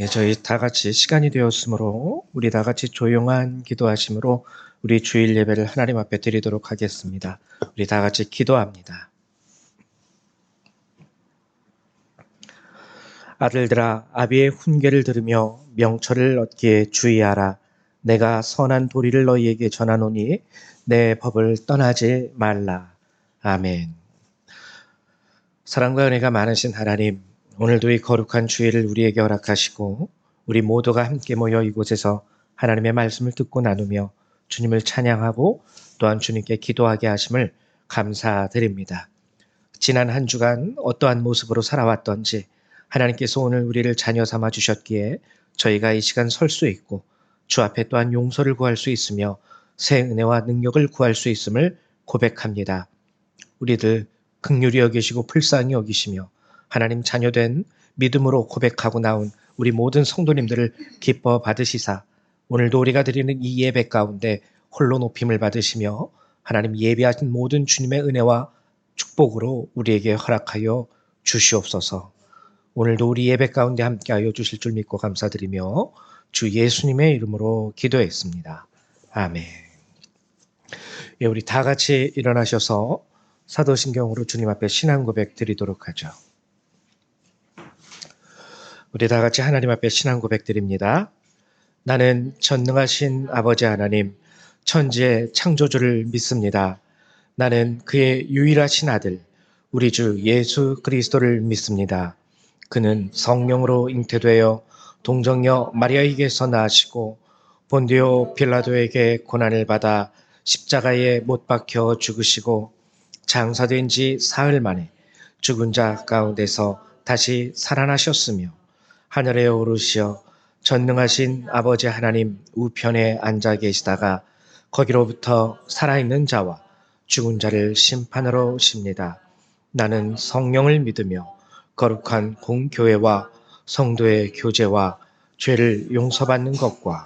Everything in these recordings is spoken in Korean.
저희 다 같이 시간이 되었으므로 우리 다 같이 조용한 기도하심으로 우리 주일 예배를 하나님 앞에 드리도록 하겠습니다. 우리 다 같이 기도합니다. 아들들아, 아비의 훈계를 들으며 명철을 얻기에 주의하라. 내가 선한 도리를 너희에게 전하노니 내 법을 떠나지 말라. 아멘. 사랑과 은혜가 많으신 하나님, 오늘도 이 거룩한 주일을 우리에게 허락하시고 우리 모두가 함께 모여 이곳에서 하나님의 말씀을 듣고 나누며 주님을 찬양하고 또한 주님께 기도하게 하심을 감사드립니다. 지난 한 주간 어떠한 모습으로 살아왔던지 하나님께서 오늘 우리를 자녀 삼아 주셨기에 저희가 이 시간 설 수 있고 주 앞에 또한 용서를 구할 수 있으며 새 은혜와 능력을 구할 수 있음을 고백합니다. 우리들 긍휼히 여기시고 불쌍히 여기시며 하나님 자녀된 믿음으로 고백하고 나온 우리 모든 성도님들을 기뻐 받으시사 오늘도 우리가 드리는 이 예배 가운데 홀로 높임을 받으시며 하나님 예비하신 모든 주님의 은혜와 축복으로 우리에게 허락하여 주시옵소서. 오늘도 우리 예배 가운데 함께하여 주실 줄 믿고 감사드리며 주 예수님의 이름으로 기도했습니다. 아멘. 우리 다 같이 일어나셔서 사도신경으로 주님 앞에 신앙 고백 드리도록 하죠. 우리 다 같이 하나님 앞에 신앙 고백 드립니다. 나는 전능하신 아버지 하나님, 천지의 창조주를 믿습니다. 나는 그의 유일하신 아들, 우리 주 예수 그리스도를 믿습니다. 그는 성령으로 잉태되어 동정녀 마리아에게서 나시고 본디오 빌라도에게 고난을 받아 십자가에 못 박혀 죽으시고 장사된 지 사흘 만에 죽은 자 가운데서 다시 살아나셨으며 하늘에 오르시어 전능하신 아버지 하나님 우편에 앉아 계시다가 거기로부터 살아있는 자와 죽은 자를 심판하러 오십니다. 나는 성령을 믿으며 거룩한 공교회와 성도의 교제와 죄를 용서받는 것과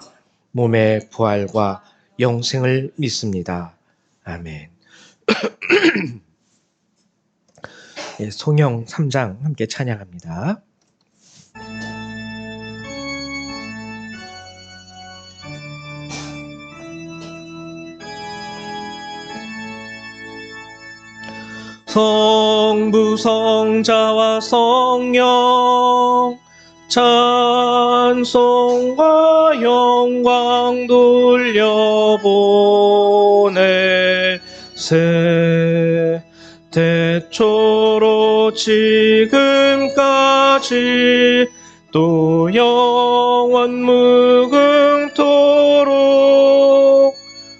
몸의 부활과 영생을 믿습니다. 아멘. 송영 3장 함께 찬양합니다. 성부 성자와 성령 찬송과 영광 돌려보내 세대초로 지금까지 또 영원 무궁토록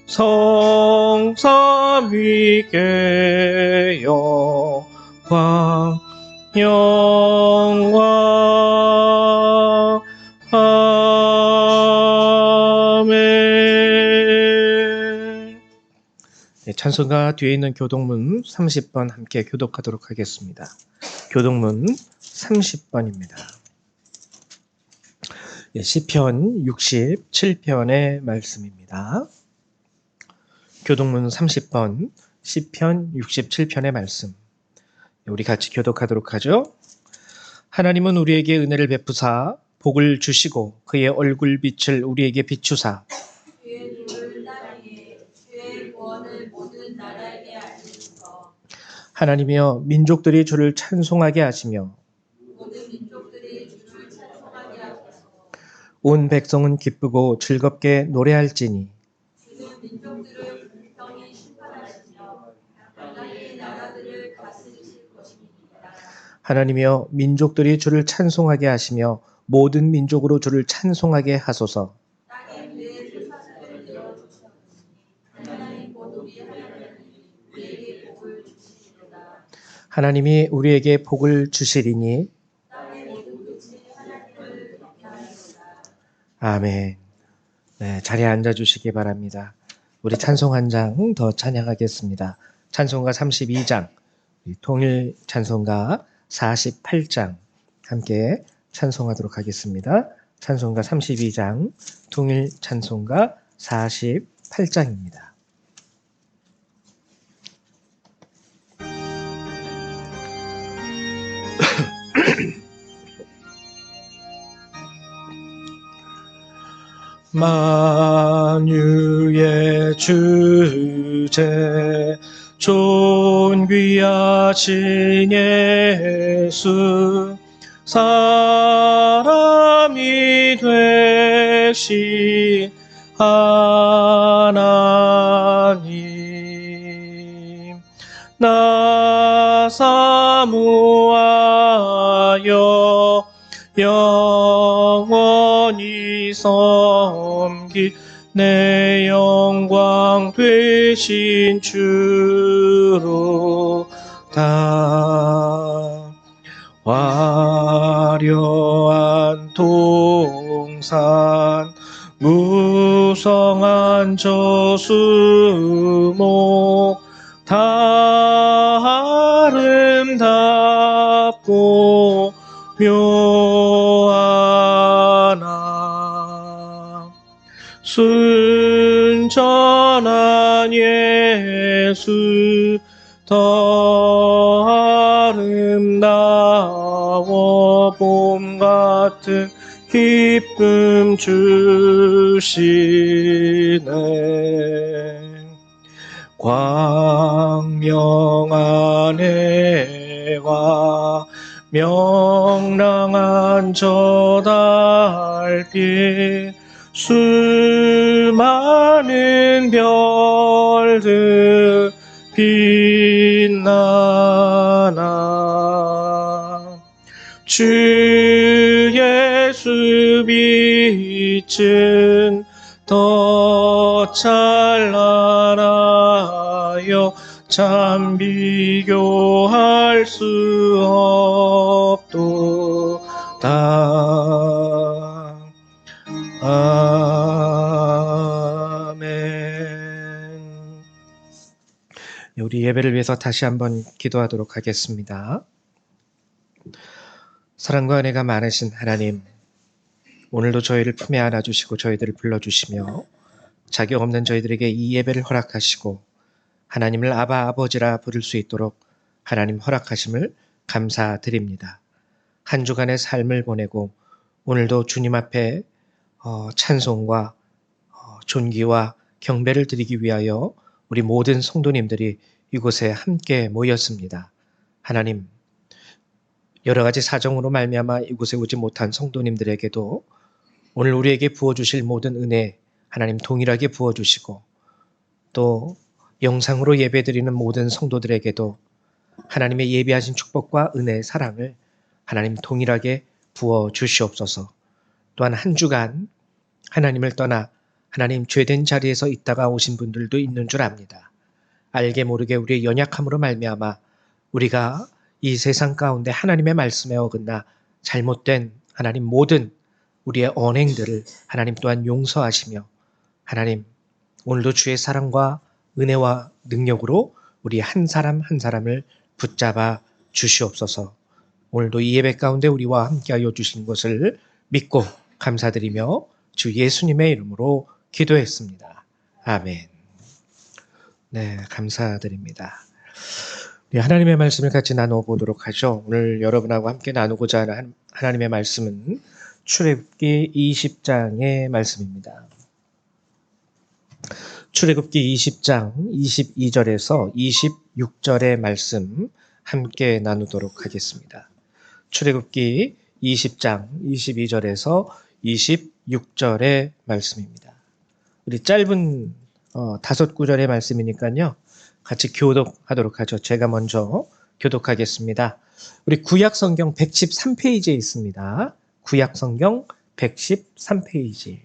성삼위께 영광 아멘. 찬송가 뒤에 있는 교동문 30번 함께 교독하도록 하겠습니다. 교동문 30번입니다. 시편 67편의 말씀입니다. 교동문 30번 시편 67편의 말씀, 우리 같이 교독하도록 하죠. 하나님은 우리에게 은혜를 베푸사 복을 주시고 그의 얼굴빛을 우리에게 비추사 주의 눈을 따르게 주의 구원을 모든 나라에게 알리소서. 하나님이여 민족들이 주를 찬송하게 하시며 모든 민족들이 주를 찬송하게 하소서. 온 백성은 기쁘고 즐겁게 노래할지니 주는 민족들을 공평히 심판하시며 나라의 나라들을 다스리실 것입니다. 하나님이여 민족들이 주를 찬송하게 하시며 모든 민족으로 주를 찬송하게 하소서. 땅에 그의 쇠사슬을 내어주셨으니 하나님 곧 우리 하나님이 우리에게 복을 주시리로다. 하나님이 우리에게 복을 주시리니 땅의 모든 끝이 하나님을 경외하리로다. 아멘. 자리에 앉아주시기 바랍니다. 우리 찬송 한 장 더 찬양하겠습니다. 찬송가 32장, 통일 찬송가 48장 함께 찬송하도록 하겠습니다. 찬송가 32장, 통일 찬송가 48장입니다. 만유의 주제 존귀하신 예수 사람이 되신 하나님 나 사모하여 영원히 섬기 내 영광 되신 주로 다 화려한 동산 무성한 저수목 다 아름답고 묘하나 순전한 예수 더 아름다워 봄 같은 기쁨 주시네 광명한 해와 명랑한 저 달빛 수많은 별들 빛나나 주 예수 빛은 더 찬란하여 참 비교할 수 없도다. 아멘. 우리 예배를 위해서 다시 한번 기도하도록 하겠습니다. 사랑과 은혜가 많으신 하나님, 오늘도 저희를 품에 안아주시고 저희들을 불러주시며 자격 없는 저희들에게 이 예배를 허락하시고 하나님을 아바 아버지라 부를 수 있도록 하나님 허락하심을 감사드립니다. 한 주간의 삶을 보내고 오늘도 주님 앞에 찬송과 존귀와 경배를 드리기 위하여 우리 모든 성도님들이 이곳에 함께 모였습니다. 하나님, 여러 가지 사정으로 말미암아 이곳에 오지 못한 성도님들에게도 오늘 우리에게 부어주실 모든 은혜 하나님 동일하게 부어주시고 또 영상으로 예배드리는 모든 성도들에게도 하나님의 예비하신 축복과 은혜, 사랑을 하나님 동일하게 부어주시옵소서. 또한 한 주간 하나님을 떠나 하나님 죄된 자리에서 있다가 오신 분들도 있는 줄 압니다. 알게 모르게 우리의 연약함으로 말미암아 우리가 이 세상 가운데 하나님의 말씀에 어긋나 잘못된 하나님 모든 우리의 언행들을 하나님 또한 용서하시며 하나님 오늘도 주의 사랑과 은혜와 능력으로 우리 한 사람 한 사람을 붙잡아 주시옵소서. 오늘도 이 예배 가운데 우리와 함께하여 주신 것을 믿고 감사드리며 주 예수님의 이름으로 기도했습니다. 아멘. 네, 감사드립니다. 네, 하나님의 말씀을 같이 나눠보도록 하죠. 오늘 여러분하고 함께 나누고자 하는 하나님의 말씀은 출애굽기 20장의 말씀입니다. 출애굽기 20장 22절에서 26절의 말씀 함께 나누도록 하겠습니다. 출애굽기 20장 22절에서 26절의 말씀입니다. 우리 짧은 5구절의 말씀이니까요. 같이 교독하도록 하죠. 제가 먼저 교독하겠습니다. 우리 구약성경 113페이지에 있습니다. 구약성경 113페이지.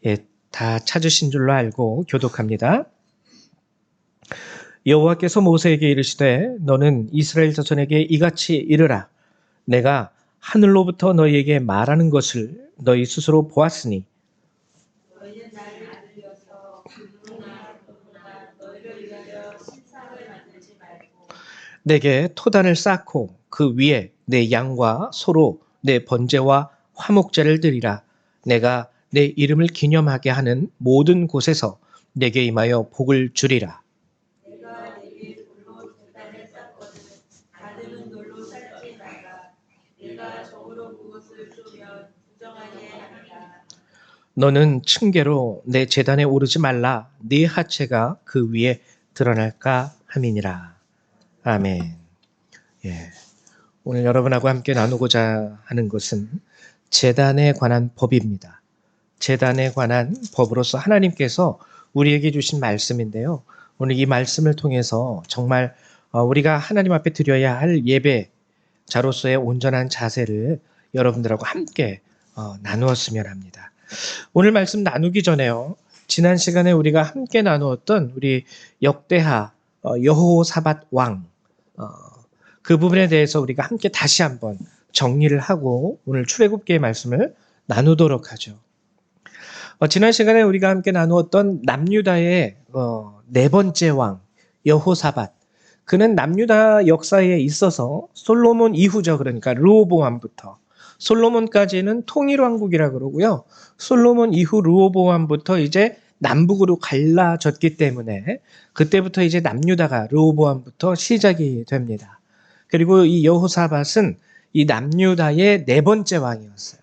예, 다 찾으신 줄로 알고 교독합니다. 여호와께서 모세에게 이르시되 너는 이스라엘 자손에게 이같이 이르라. 내가 하늘로부터 너희에게 말하는 것을 너희 스스로 보았으니 너희는 나를 들려서 누구나 너희를 위하여 신상을 만들지 말고 내게 토단을 쌓고 그 위에 내 양과 소로 내 번제와 화목제를 드리라. 내가 내 이름을 기념하게 하는 모든 곳에서 내게 임하여 복을 주리라. 내가 내게 돌로 제단을 쌓거든 다듬은 돌로 쌓지 말라. 내가 정으로 그것을 쏘면 너는 층계로 내 제단에 오르지 말라. 네 하체가 그 위에 드러날까 함이니라. 아멘. 예. 오늘 여러분하고 함께 나누고자 하는 것은 제단에 관한 법입니다. 제단에 관한 법으로서 하나님께서 우리에게 주신 말씀인데요. 오늘 이 말씀을 통해서 정말 우리가 하나님 앞에 드려야 할 예배자로서의 온전한 자세를 여러분들하고 함께 나누었으면 합니다. 오늘 말씀 나누기 전에요. 지난 시간에 우리가 함께 나누었던 우리 역대하 여호사밧 왕 그 부분에 대해서 우리가 함께 다시 한번 정리를 하고 오늘 출애굽기의 말씀을 나누도록 하죠. 지난 시간에 우리가 함께 나누었던 남유다의 네 번째 왕 여호사밧, 그는 남유다 역사에 있어서 솔로몬 이후죠. 그러니까 르호보암부터 솔로몬까지는 통일왕국이라 그러고요. 솔로몬 이후 르호보암부터 이제 남북으로 갈라졌기 때문에 그때부터 이제 남유다가 르호보암부터 시작이 됩니다. 그리고 이 여호사밧은 이 남유다의 네 번째 왕이었어요.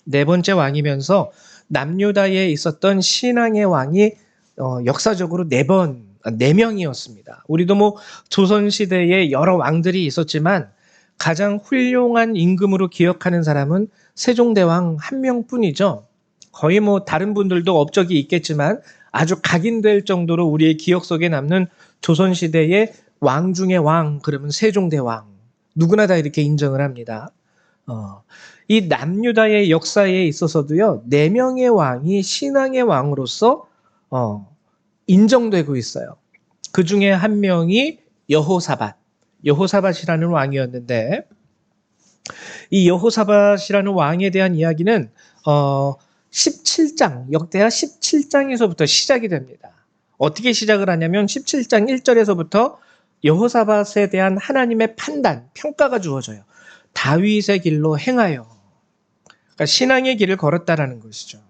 네 번째 왕이면서 남유다에 있었던 신앙의 왕이 역사적으로 네 명이었습니다. 우리도 뭐 조선시대에 여러 왕들이 있었지만 가장 훌륭한 임금으로 기억하는 사람은 세종대왕 한 명뿐이죠. 거의 뭐 다른 분들도 업적이 있겠지만 아주 각인될 정도로 우리의 기억 속에 남는 조선시대의 왕 중에 왕, 그러면 세종대왕. 누구나 다 이렇게 인정을 합니다. 이 남유다의 역사에 있어서도요, 네 명의 왕이 신앙의 왕으로서 인정되고 있어요. 그 중에 한 명이 여호사밧이라는 왕이었는데, 이 여호사밧이라는 왕에 대한 이야기는 17장, 역대하 17장에서부터 시작이 됩니다. 어떻게 시작을 하냐면 17장 1절에서부터 여호사밧에 대한 하나님의 판단, 평가가 주어져요. 다윗의 길로 행하여. 그러니까 신앙의 길을 걸었다라는 것이죠.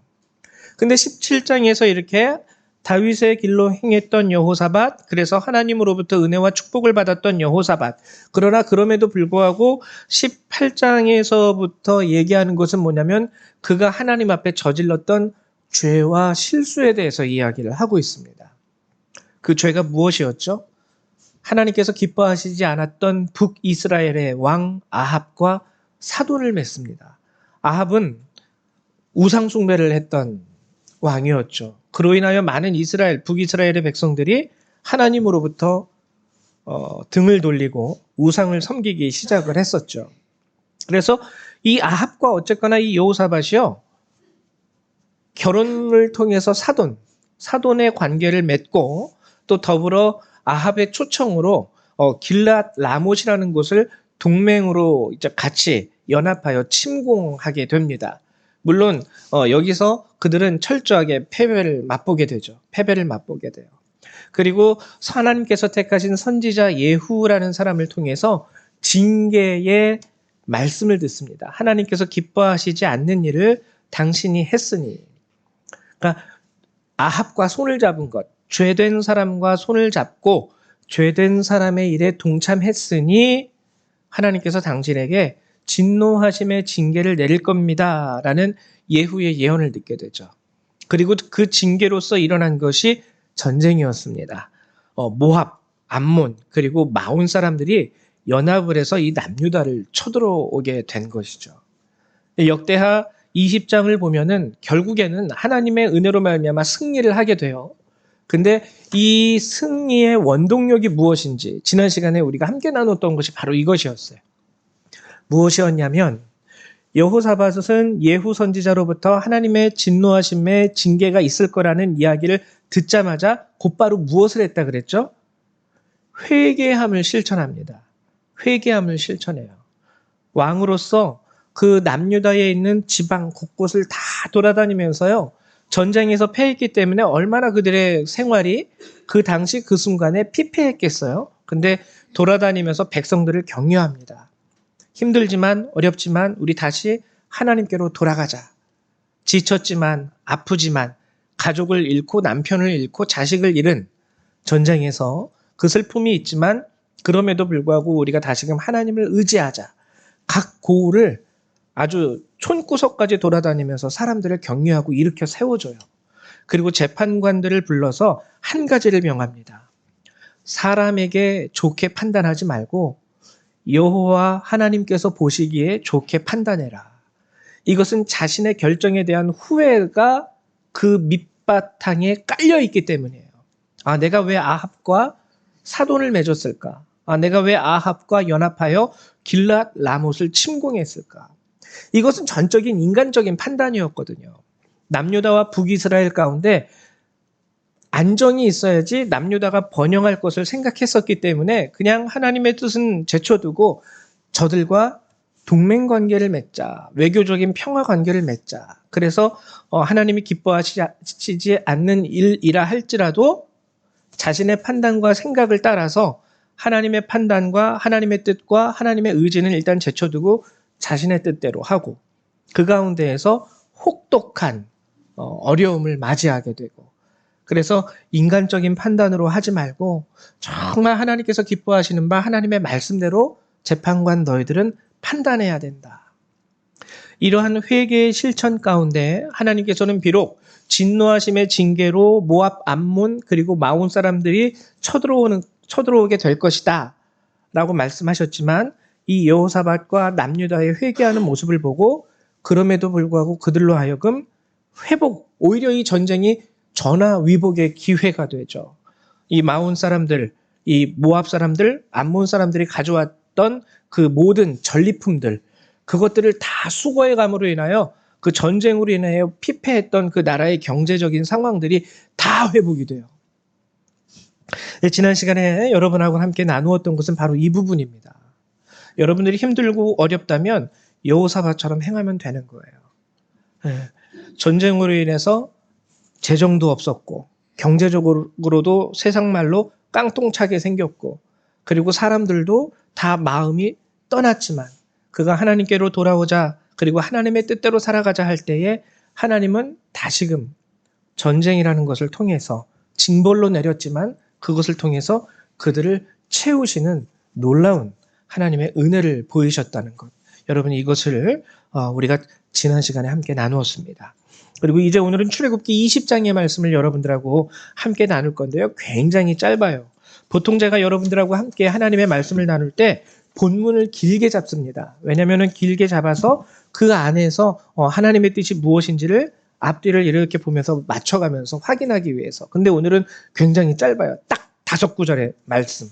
근데 17장에서 이렇게 다윗의 길로 행했던 여호사밧, 그래서 하나님으로부터 은혜와 축복을 받았던 여호사밧. 그러나 그럼에도 불구하고 18장에서부터 얘기하는 것은 뭐냐면 그가 하나님 앞에 저질렀던 죄와 실수에 대해서 이야기를 하고 있습니다. 그 죄가 무엇이었죠? 하나님께서 기뻐하시지 않았던 북이스라엘의 왕 아합과 사돈을 맺습니다. 아합은 우상 숭배를 했던 왕이었죠. 그로 인하여 많은 북이스라엘의 백성들이 하나님으로부터 등을 돌리고 우상을 섬기기 시작을 했었죠. 그래서 이 아합과 어쨌거나 이 여호사밧이요, 결혼을 통해서 사돈의 관계를 맺고 또 더불어 아합의 초청으로 길랏 라못이라는 곳을 동맹으로 이제 같이 연합하여 침공하게 됩니다. 물론 여기서 그들은 철저하게 패배를 맛보게 돼요. 그리고 하나님께서 택하신 선지자 예후라는 사람을 통해서 징계의 말씀을 듣습니다. 하나님께서 기뻐하시지 않는 일을 당신이 했으니. 그러니까 아합과 손을 잡은 것, 죄된 사람과 손을 잡고 죄된 사람의 일에 동참했으니 하나님께서 당신에게 진노하심의 징계를 내릴 겁니다. 라는 예후의 예언을 듣게 되죠. 그리고 그 징계로서 일어난 것이 전쟁이었습니다. 모압, 암몬, 그리고 마온 사람들이 연합을 해서 이 남유다를 쳐들어오게 된 것이죠. 역대하 20장을 보면은 결국에는 하나님의 은혜로 말미암아 승리를 하게 돼요. 근데 이 승리의 원동력이 무엇인지 지난 시간에 우리가 함께 나눴던 것이 바로 이것이었어요. 무엇이었냐면 여호사밧은 예후 선지자로부터 하나님의 진노하심의 징계가 있을 거라는 이야기를 듣자마자 곧바로 무엇을 했다 그랬죠? 회개함을 실천합니다. 회개함을 실천해요. 왕으로서 그 남유다에 있는 지방 곳곳을 다 돌아다니면서요, 전쟁에서 패했기 때문에 얼마나 그들의 생활이 그 당시 그 순간에 피폐했겠어요. 근데 돌아다니면서 백성들을 격려합니다. 힘들지만 어렵지만 우리 다시 하나님께로 돌아가자. 지쳤지만 아프지만 가족을 잃고 남편을 잃고 자식을 잃은 전쟁에서 그 슬픔이 있지만 그럼에도 불구하고 우리가 다시금 하나님을 의지하자. 각 고울을 아주 촌구석까지 돌아다니면서 사람들을 격려하고 일으켜 세워줘요. 그리고 재판관들을 불러서 한 가지를 명합니다. 사람에게 좋게 판단하지 말고 여호와 하나님께서 보시기에 좋게 판단해라. 이것은 자신의 결정에 대한 후회가 그 밑바탕에 깔려 있기 때문이에요. 아, 내가 왜 아합과 사돈을 맺었을까? 아, 내가 왜 아합과 연합하여 길랏 라못을 침공했을까? 이것은 전적인 인간적인 판단이었거든요. 남유다와 북이스라엘 가운데 안정이 있어야지 남유다가 번영할 것을 생각했었기 때문에 그냥 하나님의 뜻은 제쳐두고 저들과 동맹 관계를 맺자, 외교적인 평화 관계를 맺자. 그래서 하나님이 기뻐하시지 않는 일이라 할지라도 자신의 판단과 생각을 따라서 하나님의 판단과 하나님의 뜻과 하나님의 의지는 일단 제쳐두고 자신의 뜻대로 하고 그 가운데에서 혹독한 어려움을 맞이하게 되고 그래서 인간적인 판단으로 하지 말고 정말 하나님께서 기뻐하시는 바 하나님의 말씀대로 재판관 너희들은 판단해야 된다. 이러한 회개의 실천 가운데 하나님께서는 비록 진노하심의 징계로 모압, 암몬 그리고 마온 사람들이 쳐들어오게 될 것이다 라고 말씀하셨지만 이 여호사밧과 남유다의 회개하는 모습을 보고 그럼에도 불구하고 그들로 하여금 회복, 오히려 이 전쟁이 전화위복의 기회가 되죠. 이 마온 사람들, 이 모압 사람들, 암몬 사람들이 가져왔던 그 모든 전리품들, 그것들을 다 수거해 감으로 인하여 그 전쟁으로 인하여 피폐했던 그 나라의 경제적인 상황들이 다 회복이 돼요. 지난 시간에 여러분하고 함께 나누었던 것은 바로 이 부분입니다. 여러분들이 힘들고 어렵다면 여호사밧처럼 행하면 되는 거예요. 전쟁으로 인해서 재정도 없었고 경제적으로도 세상 말로 깡통차게 생겼고 그리고 사람들도 다 마음이 떠났지만 그가 하나님께로 돌아오자 그리고 하나님의 뜻대로 살아가자 할 때에 하나님은 다시금 전쟁이라는 것을 통해서 징벌로 내렸지만 그것을 통해서 그들을 채우시는 놀라운 하나님의 은혜를 보이셨다는 것. 여러분 이것을 우리가 지난 시간에 함께 나누었습니다. 그리고 이제 오늘은 출애굽기 20장의 말씀을 여러분들하고 함께 나눌 건데요. 굉장히 짧아요. 보통 제가 여러분들하고 함께 하나님의 말씀을 나눌 때 본문을 길게 잡습니다. 왜냐하면 길게 잡아서 그 안에서 하나님의 뜻이 무엇인지를 앞뒤를 이렇게 보면서 맞춰가면서 확인하기 위해서. 근데 오늘은 굉장히 짧아요. 딱 5구절의 말씀.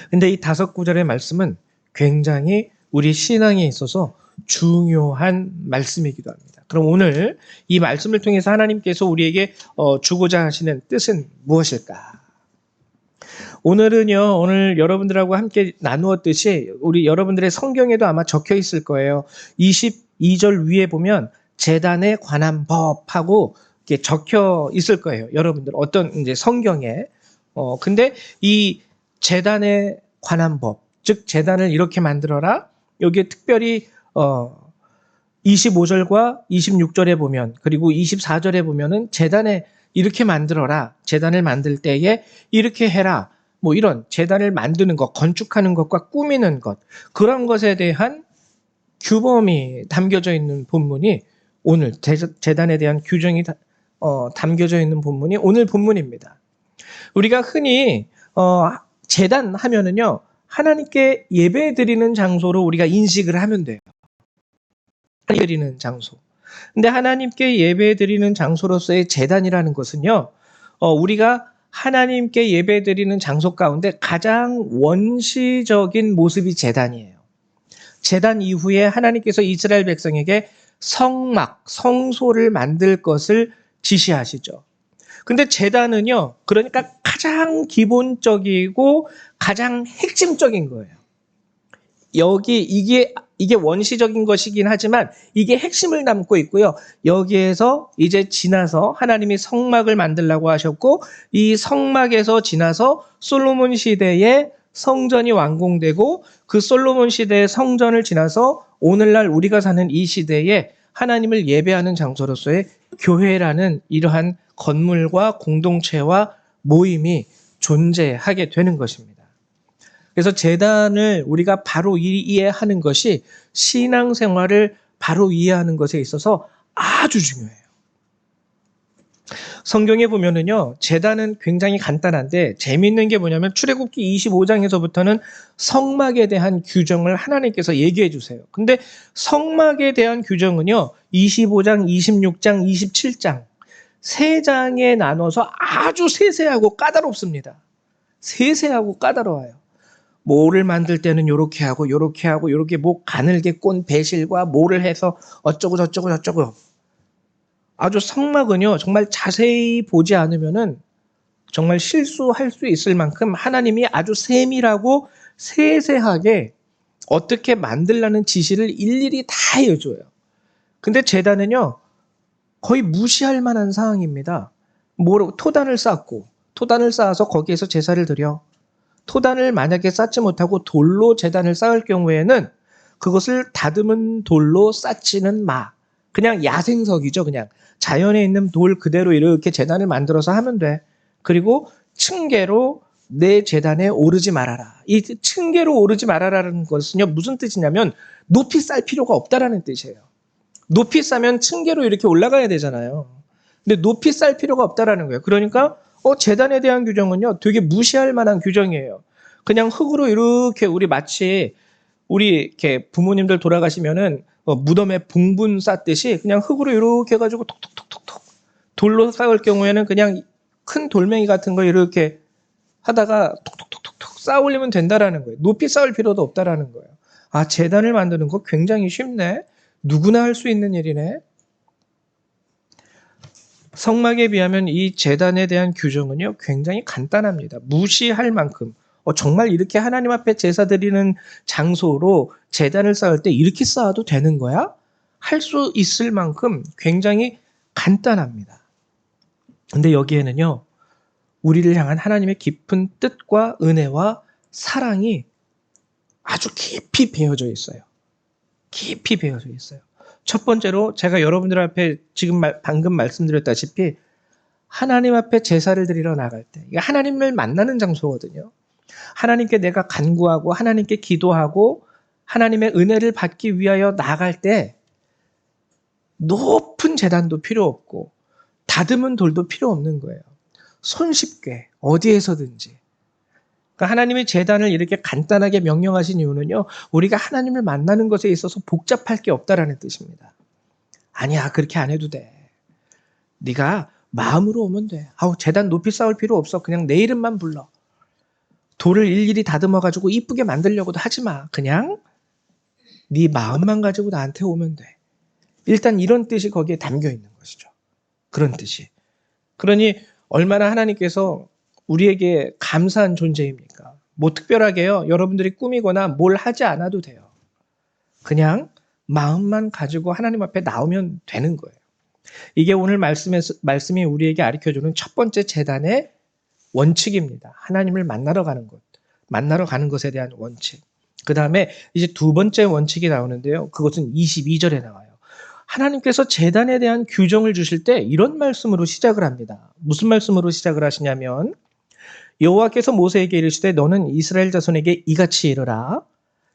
근데 이 5구절의 말씀은 굉장히 우리 신앙에 있어서 중요한 말씀이기도 합니다. 그럼 오늘 이 말씀을 통해서 하나님께서 우리에게 주고자 하시는 뜻은 무엇일까? 오늘은요, 오늘 여러분들하고 함께 나누었듯이 우리 여러분들의 성경에도 아마 적혀 있을 거예요. 22절 위에 보면 제단에 관한 법하고 이렇게 적혀 있을 거예요. 여러분들 어떤 이제 성경에. 근데 이 제단에 관한 법, 즉 제단을 이렇게 만들어라. 여기에 특별히 25절과 26절에 보면 그리고 24절에 보면은 제단에 이렇게 만들어라. 제단을 만들 때에 이렇게 해라. 뭐 이런 제단을 만드는 것, 건축하는 것과 꾸미는 것 그런 것에 대한 규범이 담겨져 있는 본문이 오늘 제단에 대한 규정이 담겨져 있는 본문이 오늘 본문입니다. 우리가 흔히 제단 하면은요 하나님께 예배드리는 장소로 우리가 인식을 하면 돼요. 예배드리는 장소. 근데 하나님께 예배드리는 장소로서의 제단이라는 것은요, 우리가 하나님께 예배드리는 장소 가운데 가장 원시적인 모습이 제단이에요. 제단 이후에 하나님께서 이스라엘 백성에게 성막, 성소를 만들 것을 지시하시죠. 근데 제단은요, 그러니까 가장 기본적이고 가장 핵심적인 거예요. 여기 이게 원시적인 것이긴 하지만 이게 핵심을 담고 있고요. 여기에서 이제 지나서 하나님이 성막을 만들라고 하셨고 이 성막에서 지나서 솔로몬 시대에 성전이 완공되고 그 솔로몬 시대의 성전을 지나서 오늘날 우리가 사는 이 시대에 하나님을 예배하는 장소로서의 교회라는 이러한 건물과 공동체와 모임이 존재하게 되는 것입니다. 그래서 제단을 우리가 바로 이해하는 것이 신앙생활을 바로 이해하는 것에 있어서 아주 중요해요. 성경에 보면은요, 제단은 굉장히 간단한데 재미있는 게 뭐냐면 출애굽기 25장에서부터는 성막에 대한 규정을 하나님께서 얘기해 주세요. 근데 성막에 대한 규정은요, 25장, 26장, 27장 세 장에 나눠서 아주 세세하고 까다롭습니다. 세세하고 까다로워요. 뭐를 만들 때는 요렇게 하고 요렇게 하고 요렇게 뭐 가늘게 꼰 배실과 뭐를 해서 어쩌고 저쩌고 저쩌고. 아주 성막은요, 정말 자세히 보지 않으면은 정말 실수할 수 있을 만큼 하나님이 아주 세밀하고 세세하게 어떻게 만들라는 지시를 일일이 다 해줘요. 근데 제단은요, 거의 무시할 만한 상황입니다. 토단을 쌓고, 토단을 쌓아서 거기에서 제사를 드려. 토단을 만약에 쌓지 못하고 돌로 제단을 쌓을 경우에는 그것을 다듬은 돌로 쌓지는 마. 그냥 야생석이죠. 그냥 자연에 있는 돌 그대로 이렇게 제단을 만들어서 하면 돼. 그리고 층계로 내 제단에 오르지 말아라. 이 층계로 오르지 말아라는 것은요, 무슨 뜻이냐면 높이 쌓을 필요가 없다라는 뜻이에요. 높이 쌓으면 층계로 이렇게 올라가야 되잖아요. 근데 높이 쌓을 필요가 없다라는 거예요. 그러니까 제단에 대한 규정은요, 되게 무시할 만한 규정이에요. 그냥 흙으로 이렇게 마치 우리 이렇게 부모님들 돌아가시면은 무덤에 봉분 쌓듯이 그냥 흙으로 이렇게 해가지고 톡톡톡톡톡 돌로 쌓을 경우에는 그냥 큰 돌멩이 같은 거 이렇게 하다가 톡톡톡톡톡 쌓아 올리면 된다라는 거예요. 높이 쌓을 필요도 없다라는 거예요. 아, 제단을 만드는 거 굉장히 쉽네. 누구나 할 수 있는 일이네. 성막에 비하면 이 제단에 대한 규정은요, 굉장히 간단합니다. 무시할 만큼. 정말 이렇게 하나님 앞에 제사 드리는 장소로 제단을 쌓을 때 이렇게 쌓아도 되는 거야? 할 수 있을 만큼 굉장히 간단합니다. 근데 여기에는요, 우리를 향한 하나님의 깊은 뜻과 은혜와 사랑이 아주 깊이 배어져 있어요. 깊이 배어져 있어요. 첫 번째로 제가 여러분들 앞에 지금 방금 말씀드렸다시피 하나님 앞에 제사를 드리러 나갈 때, 이게 하나님을 만나는 장소거든요. 하나님께 내가 간구하고 하나님께 기도하고 하나님의 은혜를 받기 위하여 나갈 때 높은 제단도 필요 없고 다듬은 돌도 필요 없는 거예요. 손쉽게 어디에서든지. 그러니까 하나님의 제단을 이렇게 간단하게 명령하신 이유는요, 우리가 하나님을 만나는 것에 있어서 복잡할 게 없다라는 뜻입니다. 아니야, 그렇게 안 해도 돼. 네가 마음으로 오면 돼. 제단 높이 쌓을 필요 없어. 그냥 내 이름만 불러. 돌을 일일이 다듬어가지고 이쁘게 만들려고도 하지 마. 그냥 네 마음만 가지고 나한테 오면 돼. 일단 이런 뜻이 거기에 담겨 있는 것이죠. 그런 뜻이. 그러니 얼마나 하나님께서 우리에게 감사한 존재입니까? 뭐 특별하게요, 여러분들이 꾸미거나 뭘 하지 않아도 돼요. 그냥 마음만 가지고 하나님 앞에 나오면 되는 거예요. 이게 오늘 말씀이 우리에게 가르쳐주는 첫 번째 제단의 원칙입니다. 하나님을 만나러 가는 것. 만나러 가는 것에 대한 원칙. 그 다음에 이제 두 번째 원칙이 나오는데요. 그것은 22절에 나와요. 하나님께서 제단에 대한 규정을 주실 때 이런 말씀으로 시작을 합니다. 무슨 말씀으로 시작을 하시냐면, 여호와께서 모세에게 이르시되 너는 이스라엘 자손에게 이같이 이르라.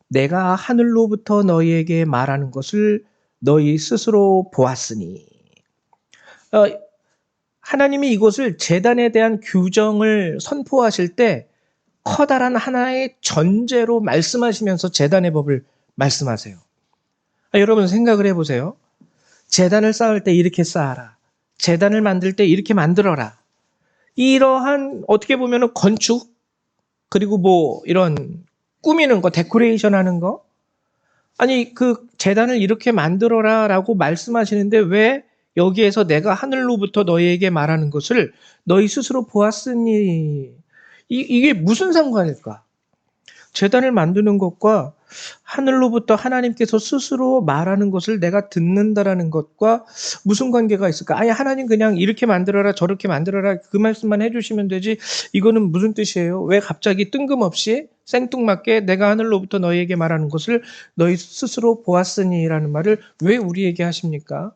내가 하늘로부터 너희에게 말하는 것을 너희 스스로 보았으니. 하나님이 이것을 제단에 대한 규정을 선포하실 때 커다란 하나의 전제로 말씀하시면서 제단의 법을 말씀하세요. 여러분 생각을 해보세요. 제단을 쌓을 때 이렇게 쌓아라. 제단을 만들 때 이렇게 만들어라. 이러한 어떻게 보면 건축, 그리고 뭐 이런 꾸미는 거, 데코레이션 하는 거, 아니 그 제단을 이렇게 만들어라 라고 말씀하시는데 왜 여기에서 내가 하늘로부터 너희에게 말하는 것을 너희 스스로 보았으니, 이게 무슨 상관일까? 제단을 만드는 것과 하늘로부터 하나님께서 스스로 말하는 것을 내가 듣는다라는 것과 무슨 관계가 있을까? 아예 하나님 그냥 이렇게 만들어라 저렇게 만들어라 그 말씀만 해주시면 되지, 이거는 무슨 뜻이에요? 왜 갑자기 뜬금없이 생뚱맞게 내가 하늘로부터 너희에게 말하는 것을 너희 스스로 보았으니 라는 말을 왜 우리에게 하십니까?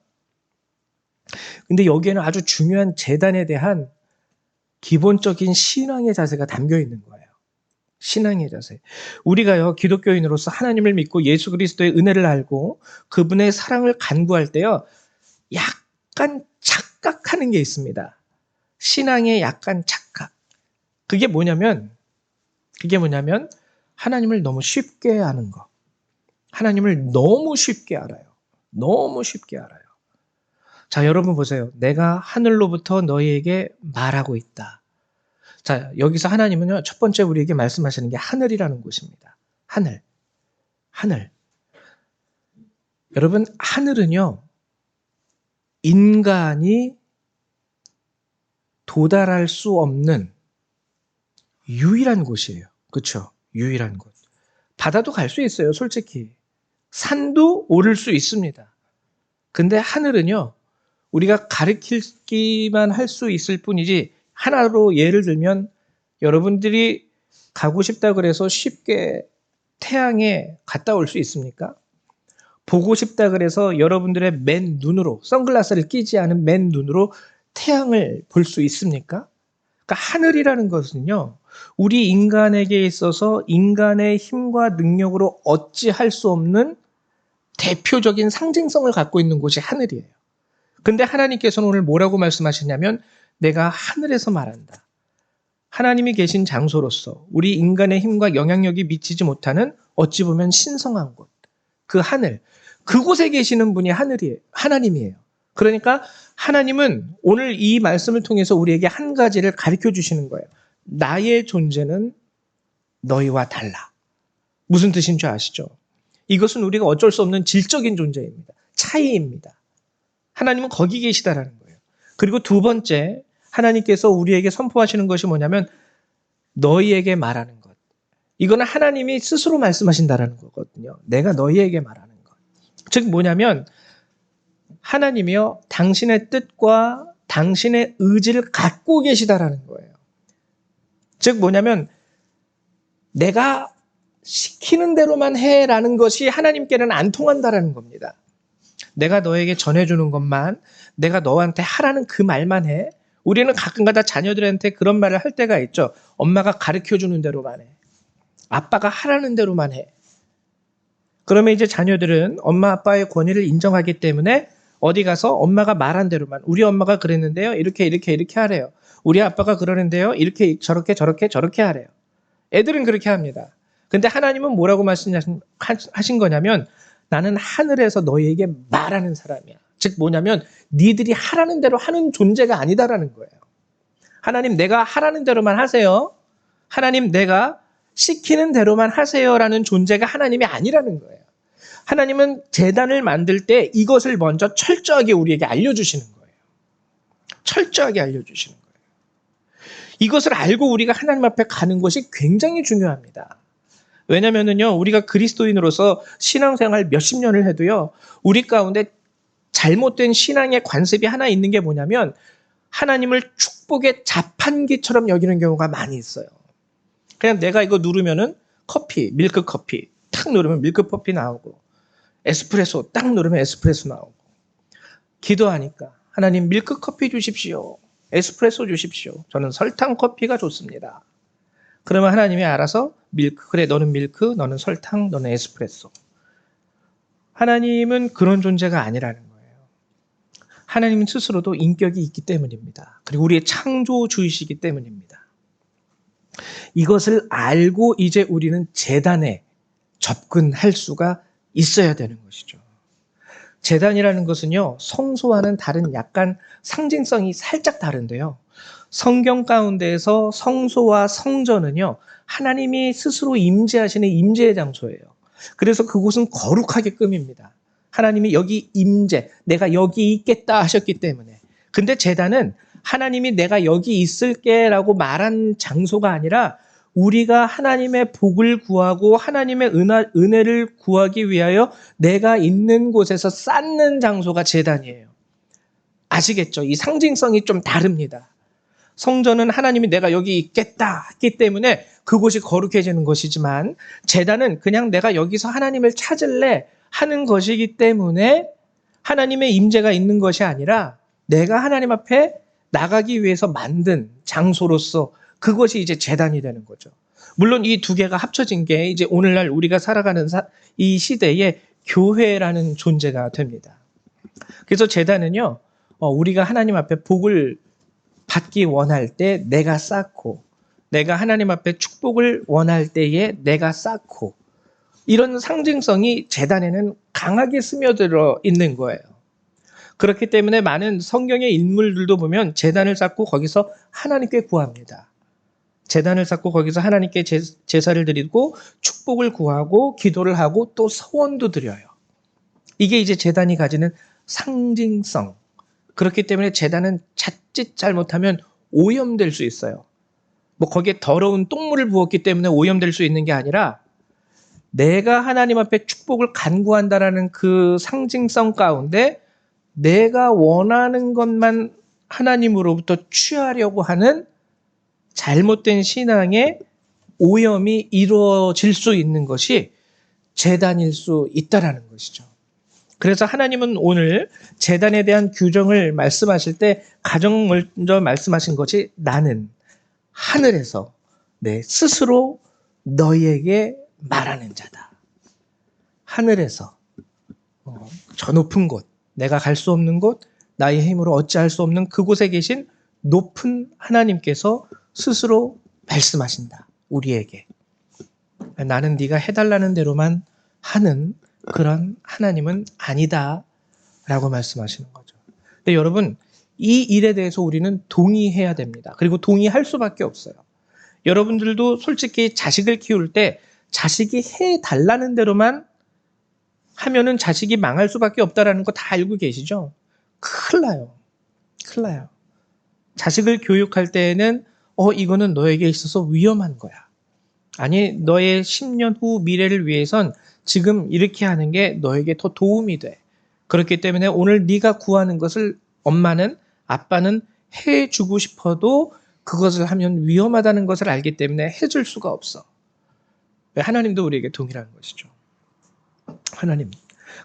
근데 여기에는 아주 중요한 제단에 대한 기본적인 신앙의 자세가 담겨 있는 거예요. 신앙의 자세. 우리가요, 기독교인으로서 하나님을 믿고 예수 그리스도의 은혜를 알고 그분의 사랑을 간구할 때요, 약간 착각하는 게 있습니다. 신앙의 약간 착각. 그게 뭐냐면 하나님을 너무 쉽게 아는 거. 하나님을 너무 쉽게 알아요. 너무 쉽게 알아요. 자, 여러분 보세요. 내가 하늘로부터 너희에게 말하고 있다. 자, 여기서 하나님은요, 첫 번째 우리에게 말씀하시는 게 하늘이라는 곳입니다. 하늘. 하늘. 여러분, 하늘은요, 인간이 도달할 수 없는 유일한 곳이에요. 그렇죠? 유일한 곳. 바다도 갈 수 있어요, 솔직히. 산도 오를 수 있습니다. 근데 하늘은요, 우리가 가리키기만 할 수 있을 뿐이지, 하나로 예를 들면 여러분들이 가고 싶다 그래서 쉽게 태양에 갔다 올 수 있습니까? 보고 싶다 그래서 여러분들의 맨 눈으로, 선글라스를 끼지 않은 맨 눈으로 태양을 볼 수 있습니까? 그러니까 하늘이라는 것은요, 우리 인간에게 있어서 인간의 힘과 능력으로 어찌할 수 없는 대표적인 상징성을 갖고 있는 곳이 하늘이에요. 근데 하나님께서는 오늘 뭐라고 말씀하시냐면, 내가 하늘에서 말한다. 하나님이 계신 장소로서 우리 인간의 힘과 영향력이 미치지 못하는 어찌 보면 신성한 곳, 그 하늘, 그곳에 계시는 분이 하나님이에요. 그러니까 하나님은 오늘 이 말씀을 통해서 우리에게 한 가지를 가르쳐 주시는 거예요. 나의 존재는 너희와 달라. 무슨 뜻인 줄 아시죠? 이것은 우리가 어쩔 수 없는 질적인 존재입니다. 차이입니다. 하나님은 거기 계시다라는 거예요. 그리고 두 번째, 하나님께서 우리에게 선포하시는 것이 뭐냐면 너희에게 말하는 것. 이거는 하나님이 스스로 말씀하신다라는 거거든요. 내가 너희에게 말하는 것. 즉 뭐냐면 하나님이요, 당신의 뜻과 당신의 의지를 갖고 계시다라는 거예요. 즉 뭐냐면 내가 시키는 대로만 해라는 것이 하나님께는 안 통한다라는 겁니다. 내가 너에게 전해주는 것만, 내가 너한테 하라는 그 말만 해. 우리는 가끔가다 자녀들한테 그런 말을 할 때가 있죠. 엄마가 가르쳐주는 대로만 해. 아빠가 하라는 대로만 해. 그러면 이제 자녀들은 엄마 아빠의 권위를 인정하기 때문에 어디 가서 엄마가 말한 대로만, 우리 엄마가 그랬는데요, 이렇게 하래요. 우리 아빠가 그러는데요, 이렇게 저렇게 하래요. 애들은 그렇게 합니다. 근데 하나님은 뭐라고 말씀하신 거냐면 나는 하늘에서 너희에게 말하는 사람이야. 즉 뭐냐면 니들이 하라는 대로 하는 존재가 아니다라는 거예요. 하나님, 내가 하라는 대로만 하세요. 하나님, 내가 시키는 대로만 하세요라는 존재가 하나님이 아니라는 거예요. 하나님은 제단을 만들 때 이것을 먼저 철저하게 우리에게 알려주시는 거예요. 철저하게 알려주시는 거예요. 이것을 알고 우리가 하나님 앞에 가는 것이 굉장히 중요합니다. 왜냐면은요, 우리가 그리스도인으로서 신앙생활 몇십 년을 해도요, 우리 가운데 잘못된 신앙의 관습이 하나 있는 게 뭐냐면 하나님을 축복의 자판기처럼 여기는 경우가 많이 있어요. 그냥 내가 이거 누르면은 커피, 밀크 커피 탁 누르면 밀크 커피 나오고, 에스프레소 딱 누르면 에스프레소 나오고, 기도하니까 하나님 밀크 커피 주십시오, 에스프레소 주십시오, 저는 설탕 커피가 좋습니다. 그러면 하나님이 알아서 밀크, 그래 너는 밀크, 너는 설탕, 너는 에스프레소. 하나님은 그런 존재가 아니라는 거예요. 하나님 스스로도 인격이 있기 때문입니다. 그리고 우리의 창조주이시기 때문입니다. 이것을 알고 이제 우리는 제단에 접근할 수가 있어야 되는 것이죠. 제단이라는 것은요, 성소와는 다른 약간 상징성이 살짝 다른데요. 성경 가운데에서 성소와 성전은요, 하나님이 스스로 임재하시는 임재의 장소예요. 그래서 그곳은 거룩하게끔입니다. 하나님이 여기 임재, 내가 여기 있겠다 하셨기 때문에. 근데 제단은 하나님이 내가 여기 있을게 라고 말한 장소가 아니라 우리가 하나님의 복을 구하고 하나님의 은혜를 구하기 위하여 내가 있는 곳에서 쌓는 장소가 제단이에요. 아시겠죠? 이 상징성이 좀 다릅니다. 성전은 하나님이 내가 여기 있겠다 했기 때문에 그곳이 거룩해지는 것이지만, 제단은 그냥 내가 여기서 하나님을 찾을래 하는 것이기 때문에 하나님의 임재가 있는 것이 아니라 내가 하나님 앞에 나가기 위해서 만든 장소로서 그것이 이제 제단이 되는 거죠. 물론 이 두 개가 합쳐진 게 이제 오늘날 우리가 살아가는 이 시대에 교회라는 존재가 됩니다. 그래서 제단은요, 우리가 하나님 앞에 복을 받기 원할 때 내가 쌓고, 내가 하나님 앞에 축복을 원할 때에 내가 쌓고, 이런 상징성이 제단에는 강하게 스며들어 있는 거예요. 그렇기 때문에 많은 성경의 인물들도 보면 제단을 쌓고 거기서 하나님께 구합니다. 제단을 쌓고 거기서 하나님께 제사를 드리고 축복을 구하고 기도를 하고 또 서원도 드려요. 이게 이제 제단이 가지는 상징성. 그렇기 때문에 제단은 자칫 잘못하면 오염될 수 있어요. 뭐 거기에 더러운 똥물을 부었기 때문에 오염될 수 있는 게 아니라 내가 하나님 앞에 축복을 간구한다라는 그 상징성 가운데 내가 원하는 것만 하나님으로부터 취하려고 하는 잘못된 신앙의 오염이 이루어질 수 있는 것이 제단일 수 있다라는 것이죠. 그래서 하나님은 오늘 제단에 대한 규정을 말씀하실 때 가장 먼저 말씀하신 것이 나는 하늘에서 내 스스로 너희에게 말하는 자다. 하늘에서 저 높은 곳, 내가 갈 수 없는 곳, 나의 힘으로 어찌할 수 없는 그곳에 계신 높은 하나님께서 스스로 말씀하신다. 우리에게. 나는 네가 해달라는 대로만 하는 그런 하나님은 아니다 라고 말씀하시는 거죠. 근데 여러분, 이 일에 대해서 우리는 동의해야 됩니다. 그리고 동의할 수밖에 없어요. 여러분들도 솔직히 자식을 키울 때 자식이 해달라는 대로만 하면은 자식이 망할 수밖에 없다는 거 다 알고 계시죠? 큰일 나요. 큰일 나요. 자식을 교육할 때에는 이거는 너에게 있어서 위험한 거야. 아니, 너의 10년 후 미래를 위해선 지금 이렇게 하는 게 너에게 더 도움이 돼. 그렇기 때문에 오늘 네가 구하는 것을 엄마는, 아빠는 해주고 싶어도 그것을 하면 위험하다는 것을 알기 때문에 해줄 수가 없어. 하나님도 우리에게 동일한 것이죠. 하나님.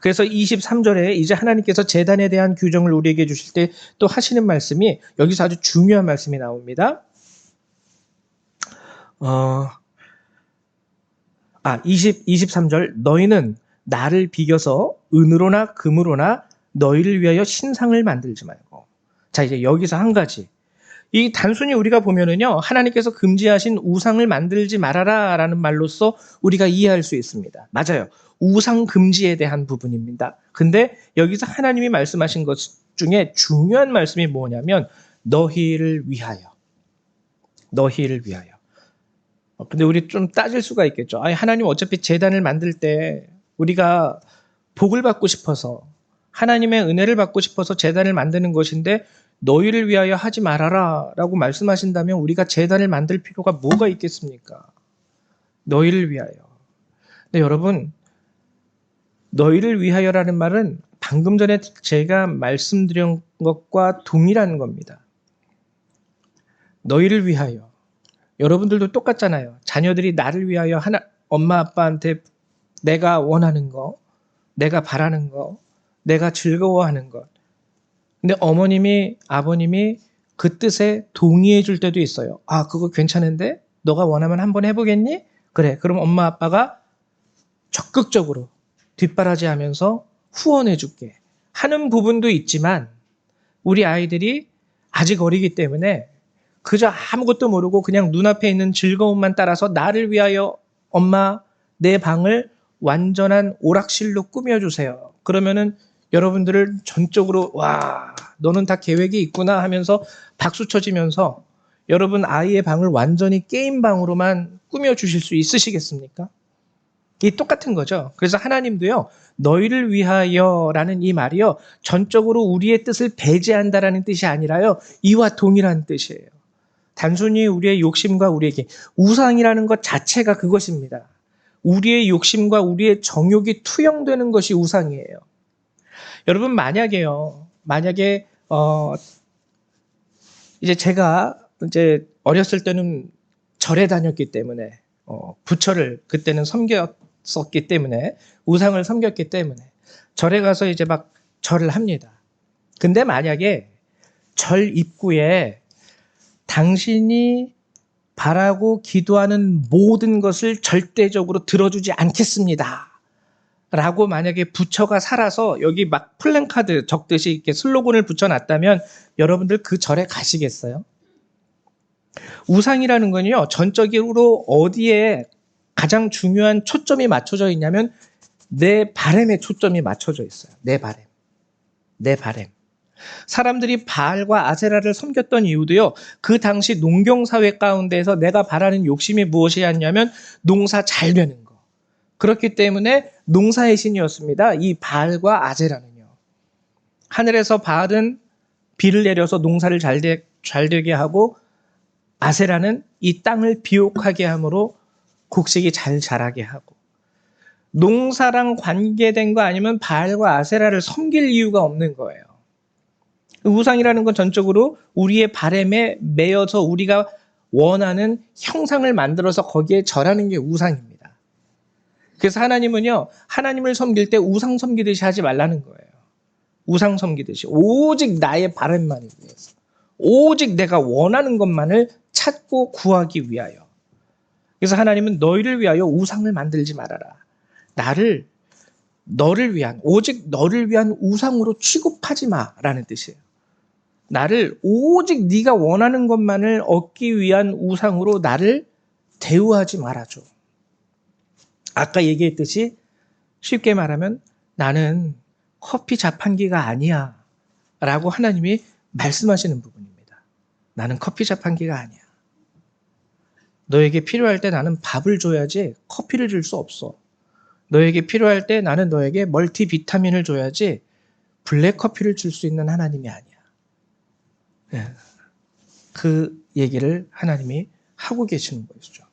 그래서 23절에 이제 하나님께서 제단에 대한 규정을 우리에게 주실 때 또 하시는 말씀이 여기서 아주 중요한 말씀이 나옵니다. 23절 너희는 나를 비겨서 은으로나 금으로나 너희를 위하여 신상을 만들지 말고. 자, 이제 여기서 한 가지. 이 단순히 우리가 보면은요, 하나님께서 금지하신 우상을 만들지 말아라 라는 말로써 우리가 이해할 수 있습니다. 맞아요. 우상 금지에 대한 부분입니다. 근데 여기서 하나님이 말씀하신 것 중에 중요한 말씀이 뭐냐면 너희를 위하여. 너희를 위하여. 근데 우리 좀 따질 수가 있겠죠. 아니, 하나님 어차피 제단을 만들 때 우리가 복을 받고 싶어서 하나님의 은혜를 받고 싶어서 제단을 만드는 것인데 너희를 위하여 하지 말아라 라고 말씀하신다면 우리가 제단을 만들 필요가 뭐가 있겠습니까? 너희를 위하여. 근데 여러분, 너희를 위하여라는 말은 방금 전에 제가 말씀드린 것과 동일한 겁니다. 너희를 위하여. 여러분들도 똑같잖아요. 자녀들이 나를 위하여 엄마 아빠한테 내가 원하는 거, 내가 바라는 거, 내가 즐거워하는 것. 근데 어머님이, 아버님이 그 뜻에 동의해 줄 때도 있어요. 아, 그거 괜찮은데? 너가 원하면 한번 해보겠니? 그래. 그럼 엄마 아빠가 적극적으로 뒷바라지 하면서 후원해 줄게 하는 부분도 있지만 우리 아이들이 아직 어리기 때문에 그저 아무것도 모르고 그냥 눈앞에 있는 즐거움만 따라서 나를 위하여 엄마 내 방을 완전한 오락실로 꾸며주세요. 그러면은 여러분들을 전적으로 와 너는 다 계획이 있구나 하면서 박수 쳐지면서 여러분 아이의 방을 완전히 게임방으로만 꾸며주실 수 있으시겠습니까? 이 똑같은 거죠. 그래서 하나님도요. 너희를 위하여라는 이 말이요. 전적으로 우리의 뜻을 배제한다라는 뜻이 아니라요. 이와 동일한 뜻이에요. 단순히 우리의 욕심과 우리에게 우상이라는 것 자체가 그것입니다. 우리의 욕심과 우리의 정욕이 투영되는 것이 우상이에요. 여러분 만약에 이제 제가 이제 어렸을 때는 절에 다녔기 때문에 부처를 그때는 섬겼었기 때문에 우상을 섬겼기 때문에 절에 가서 이제 막 절을 합니다. 근데 만약에 절 입구에 당신이 바라고 기도하는 모든 것을 절대적으로 들어주지 않겠습니다. 라고 만약에 부처가 살아서 여기 막 플랜카드 적듯이 이렇게 슬로건을 붙여놨다면 여러분들 그 절에 가시겠어요? 우상이라는 건요, 전적으로 어디에 가장 중요한 초점이 맞춰져 있냐면 내 바램에 초점이 맞춰져 있어요. 내 바램. 내 바램. 사람들이 바알과 아세라를 섬겼던 이유도요, 그 당시 농경사회 가운데서 내가 바라는 욕심이 무엇이었냐면 농사 잘 되는 거. 그렇기 때문에 농사의 신이었습니다. 이 바알과 아세라는요. 하늘에서 바알은 비를 내려서 농사를 잘 되게 하고 아세라는 이 땅을 비옥하게 함으로 곡식이 잘 자라게 하고, 농사랑 관계된 거 아니면 바알과 아세라를 섬길 이유가 없는 거예요. 우상이라는 건 전적으로 우리의 바램에 매여서 우리가 원하는 형상을 만들어서 거기에 절하는 게 우상입니다. 그래서 하나님은요, 하나님을 섬길 때 우상 섬기듯이 하지 말라는 거예요. 우상 섬기듯이 오직 나의 바램만을 위해서, 오직 내가 원하는 것만을 찾고 구하기 위하여. 그래서 하나님은 너희를 위하여 우상을 만들지 말아라. 너를 위한, 오직 너를 위한 우상으로 취급하지 마라는 뜻이에요. 나를 오직 네가 원하는 것만을 얻기 위한 우상으로 나를 대우하지 말아줘. 아까 얘기했듯이 쉽게 말하면 나는 커피 자판기가 아니야 라고 하나님이 말씀하시는 부분입니다. 나는 커피 자판기가 아니야. 너에게 필요할 때 나는 밥을 줘야지 커피를 줄 수 없어. 너에게 필요할 때 나는 너에게 멀티비타민을 줘야지 블랙커피를 줄 수 있는 하나님이 아니야. 그 얘기를 하나님이 하고 계시는 것이죠.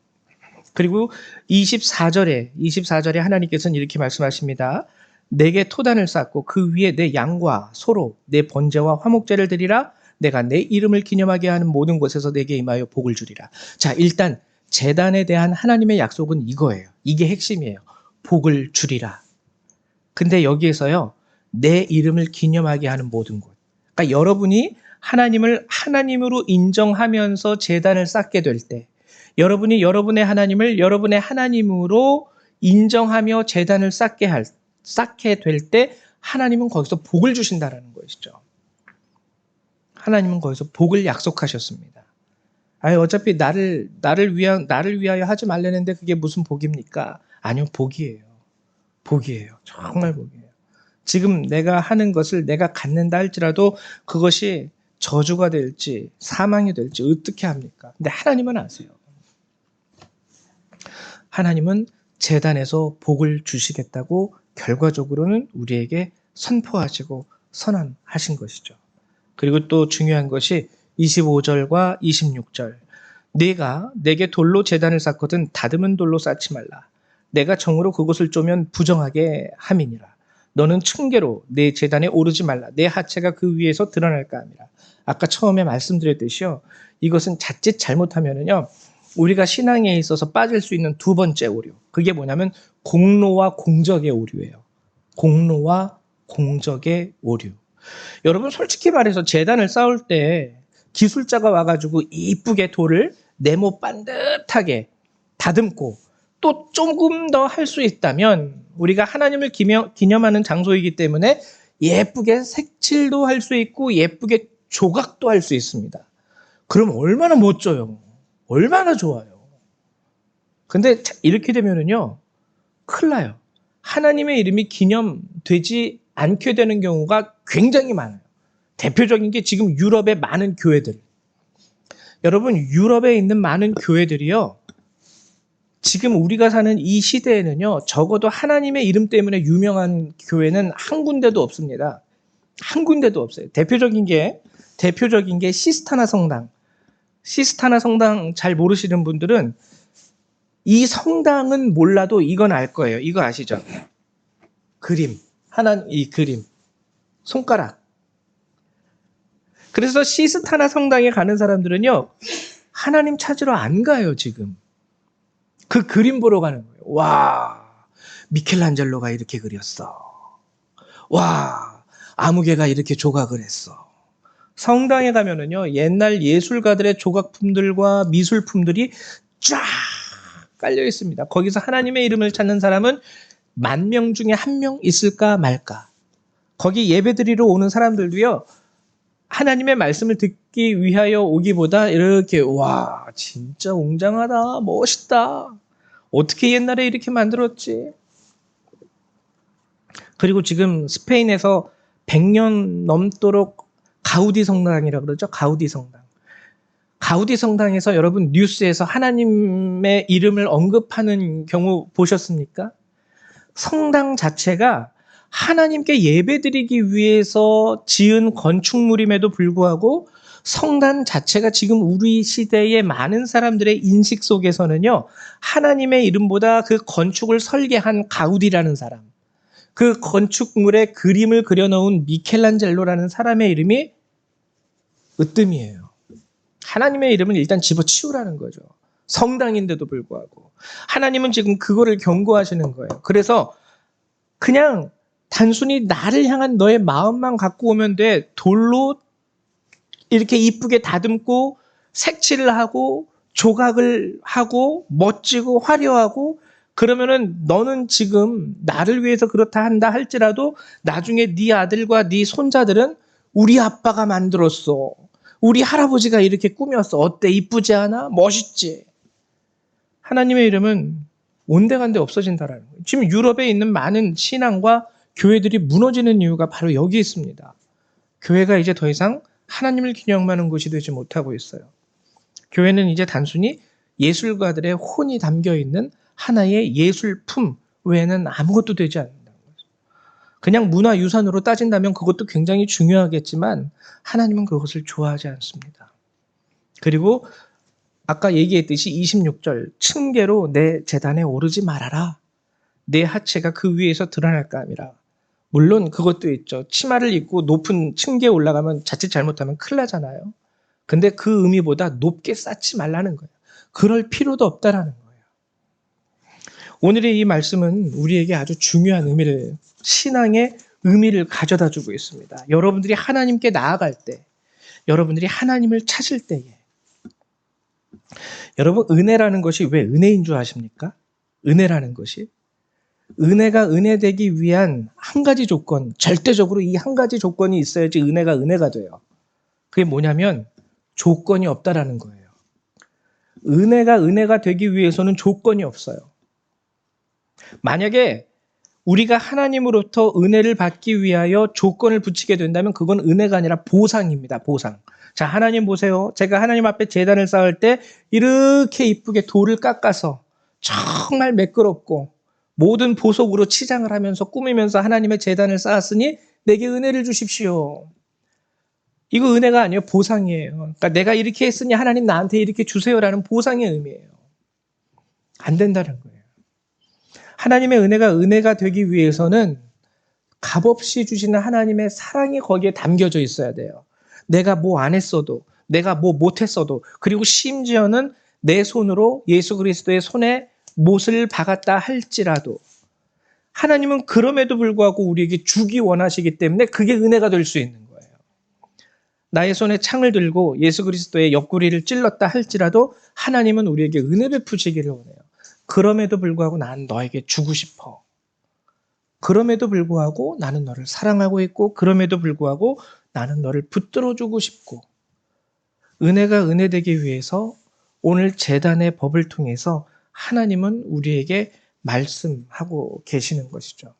그리고 24절에 하나님께서는 이렇게 말씀하십니다. 내게 토단을 쌓고 그 위에 내 양과 소로 내 번제와 화목제를 드리라. 내가 내 이름을 기념하게 하는 모든 곳에서 내게 임하여 복을 주리라. 자, 일단 제단에 대한 하나님의 약속은 이거예요. 이게 핵심이에요. 복을 주리라. 근데 여기에서요, 내 이름을 기념하게 하는 모든 곳. 그러니까 여러분이 하나님을 하나님으로 인정하면서 제단을 쌓게 될 때, 여러분이 여러분의 하나님을 여러분의 하나님으로 인정하며 제단을 쌓게 될 때 하나님은 거기서 복을 주신다라는 것이죠. 하나님은 거기서 복을 약속하셨습니다. 어차피 나를 위하여 하지 말라는데 그게 무슨 복입니까? 아니요, 복이에요. 복이에요. 정말 복이에요. 지금 내가 하는 것을 내가 갖는다 할지라도 그것이 저주가 될지 사망이 될지 어떻게 합니까? 근데 하나님은 아세요. 하나님은 제단에서 복을 주시겠다고 결과적으로는 우리에게 선포하시고 선언하신 것이죠. 그리고 또 중요한 것이 25절과 26절. 네가 내게 돌로 제단을 쌓거든 다듬은 돌로 쌓지 말라. 내가 정으로 그곳을 쪼면 부정하게 함이니라. 너는 층계로 내 제단에 오르지 말라. 내 하체가 그 위에서 드러날까 함이라. 아까 처음에 말씀드렸듯이요, 이것은 자칫 잘못하면은요, 우리가 신앙에 있어서 빠질 수 있는 두 번째 오류. 그게 뭐냐면 공로와 공적의 오류예요. 공로와 공적의 오류. 여러분, 솔직히 말해서 제단을 쌓을 때 기술자가 와가지고 이쁘게 돌을 네모 반듯하게 다듬고 또 조금 더 할 수 있다면, 우리가 하나님을 기념하는 장소이기 때문에 예쁘게 색칠도 할 수 있고 예쁘게 조각도 할 수 있습니다. 그럼 얼마나 멋져요. 얼마나 좋아요. 근데 이렇게 되면은요, 큰일 나요. 하나님의 이름이 기념되지 않게 되는 경우가 굉장히 많아요. 대표적인 게 지금 유럽의 많은 교회들. 여러분, 유럽에 있는 많은 교회들이요, 지금 우리가 사는 이 시대에는요, 적어도 하나님의 이름 때문에 유명한 교회는 한 군데도 없습니다. 한 군데도 없어요. 대표적인 게 시스타나 성당. 시스타나 성당 잘 모르시는 분들은 이 성당은 몰라도 이건 알 거예요. 이거 아시죠? 그림. 이 그림. 손가락. 그래서 시스타나 성당에 가는 사람들은요, 하나님 찾으러 안 가요, 지금. 그 그림 보러 가는 거예요. 와, 미켈란젤로가 이렇게 그렸어. 와, 아무개가 이렇게 조각을 했어. 성당에 가면은요, 옛날 예술가들의 조각품들과 미술품들이 쫙 깔려 있습니다. 거기서 하나님의 이름을 찾는 사람은 10,000명 중에 1명 있을까 말까. 거기 예배드리러 오는 사람들도요, 하나님의 말씀을 듣기 위하여 오기보다 이렇게, 와, 진짜 웅장하다, 멋있다. 어떻게 옛날에 이렇게 만들었지? 그리고 지금 스페인에서 100년 넘도록 가우디 성당이라고 그러죠. 가우디 성당. 가우디 성당에서 여러분 뉴스에서 하나님의 이름을 언급하는 경우 보셨습니까? 성당 자체가 하나님께 예배드리기 위해서 지은 건축물임에도 불구하고 성당 자체가 지금 우리 시대의 많은 사람들의 인식 속에서는요, 하나님의 이름보다 그 건축을 설계한 가우디라는 사람, 그 건축물에 그림을 그려놓은 미켈란젤로라는 사람의 이름이 으뜸이에요. 하나님의 이름은 일단 집어치우라는 거죠. 성당인데도 불구하고. 하나님은 지금 그거를 경고하시는 거예요. 그래서 그냥 단순히 나를 향한 너의 마음만 갖고 오면 돼. 돌로 이렇게 이쁘게 다듬고 색칠을 하고 조각을 하고 멋지고 화려하고, 그러면은 너는 지금 나를 위해서 그렇다 한다 할지라도 나중에 네 아들과 네 손자들은 우리 아빠가 만들었어. 우리 할아버지가 이렇게 꾸몄어. 어때? 이쁘지 않아? 멋있지? 하나님의 이름은 온데간데 없어진다라는 거예요. 지금 유럽에 있는 많은 신앙과 교회들이 무너지는 이유가 바로 여기 있습니다. 교회가 이제 더 이상 하나님을 기념하는 곳이 되지 못하고 있어요. 교회는 이제 단순히 예술가들의 혼이 담겨 있는 하나의 예술품 외에는 아무것도 되지 않는다는 거죠. 그냥 문화유산으로 따진다면 그것도 굉장히 중요하겠지만 하나님은 그것을 좋아하지 않습니다. 그리고 아까 얘기했듯이 26절, 층계로 내 제단에 오르지 말아라. 내 하체가 그 위에서 드러날까 함이라. 물론 그것도 있죠. 치마를 입고 높은 층계에 올라가면 자칫 잘못하면 큰일 나잖아요. 근데 그 의미보다 높게 쌓지 말라는 거예요. 그럴 필요도 없다라는 거예요. 오늘의 이 말씀은 우리에게 아주 중요한 의미를, 신앙의 의미를 가져다 주고 있습니다. 여러분들이 하나님께 나아갈 때, 여러분들이 하나님을 찾을 때에, 여러분 은혜라는 것이 왜 은혜인 줄 아십니까? 은혜라는 것이, 은혜가 은혜되기 위한 한 가지 조건, 절대적으로 이 한 가지 조건이 있어야지 은혜가 은혜가 돼요. 그게 뭐냐면 조건이 없다라는 거예요. 은혜가 은혜가 되기 위해서는 조건이 없어요. 만약에 우리가 하나님으로부터 은혜를 받기 위하여 조건을 붙이게 된다면 그건 은혜가 아니라 보상입니다. 보상. 자, 하나님 보세요. 제가 하나님 앞에 제단을 쌓을 때 이렇게 이쁘게 돌을 깎아서 정말 매끄럽고 모든 보석으로 치장을 하면서 꾸미면서 하나님의 제단을 쌓았으니 내게 은혜를 주십시오. 이거 은혜가 아니에요. 보상이에요. 그러니까 내가 이렇게 했으니 하나님 나한테 이렇게 주세요라는 보상의 의미예요. 안 된다는 거예요. 하나님의 은혜가 은혜가 되기 위해서는 값없이 주시는 하나님의 사랑이 거기에 담겨져 있어야 돼요. 내가 뭐 안 했어도, 내가 뭐 못했어도, 그리고 심지어는 내 손으로 예수 그리스도의 손에 못을 박았다 할지라도 하나님은 그럼에도 불구하고 우리에게 주기 원하시기 때문에 그게 은혜가 될 수 있는 거예요. 나의 손에 창을 들고 예수 그리스도의 옆구리를 찔렀다 할지라도 하나님은 우리에게 은혜 베푸시기를 원해요. 그럼에도 불구하고 나는 너에게 주고 싶어. 그럼에도 불구하고 나는 너를 사랑하고 있고, 그럼에도 불구하고 나는 너를 붙들어주고 싶고, 은혜가 은혜되기 위해서 오늘 제단의 법을 통해서 하나님은 우리에게 말씀하고 계시는 것이죠.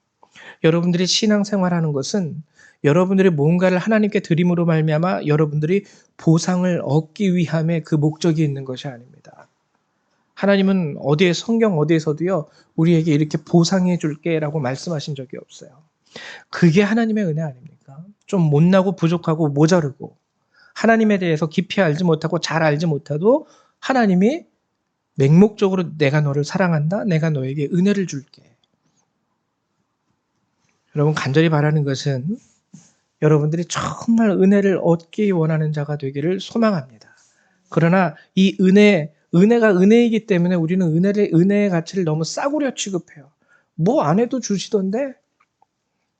여러분들이 신앙생활하는 것은 여러분들이 뭔가를 하나님께 드림으로 말미암아 여러분들이 보상을 얻기 위함에 그 목적이 있는 것이 아닙니다. 하나님은 어디에, 성경 어디에서도요 우리에게 이렇게 보상해 줄게라고 말씀하신 적이 없어요. 그게 하나님의 은혜 아닙니까? 좀 못나고 부족하고 모자르고 하나님에 대해서 깊이 알지 못하고 잘 알지 못해도 하나님이 맹목적으로 내가 너를 사랑한다, 내가 너에게 은혜를 줄게. 여러분 간절히 바라는 것은 여러분들이 정말 은혜를 얻기 원하는 자가 되기를 소망합니다. 그러나 이 은혜가 은혜이기 때문에 우리는 은혜의 가치를 너무 싸구려 취급해요. 뭐 안 해도 주시던데?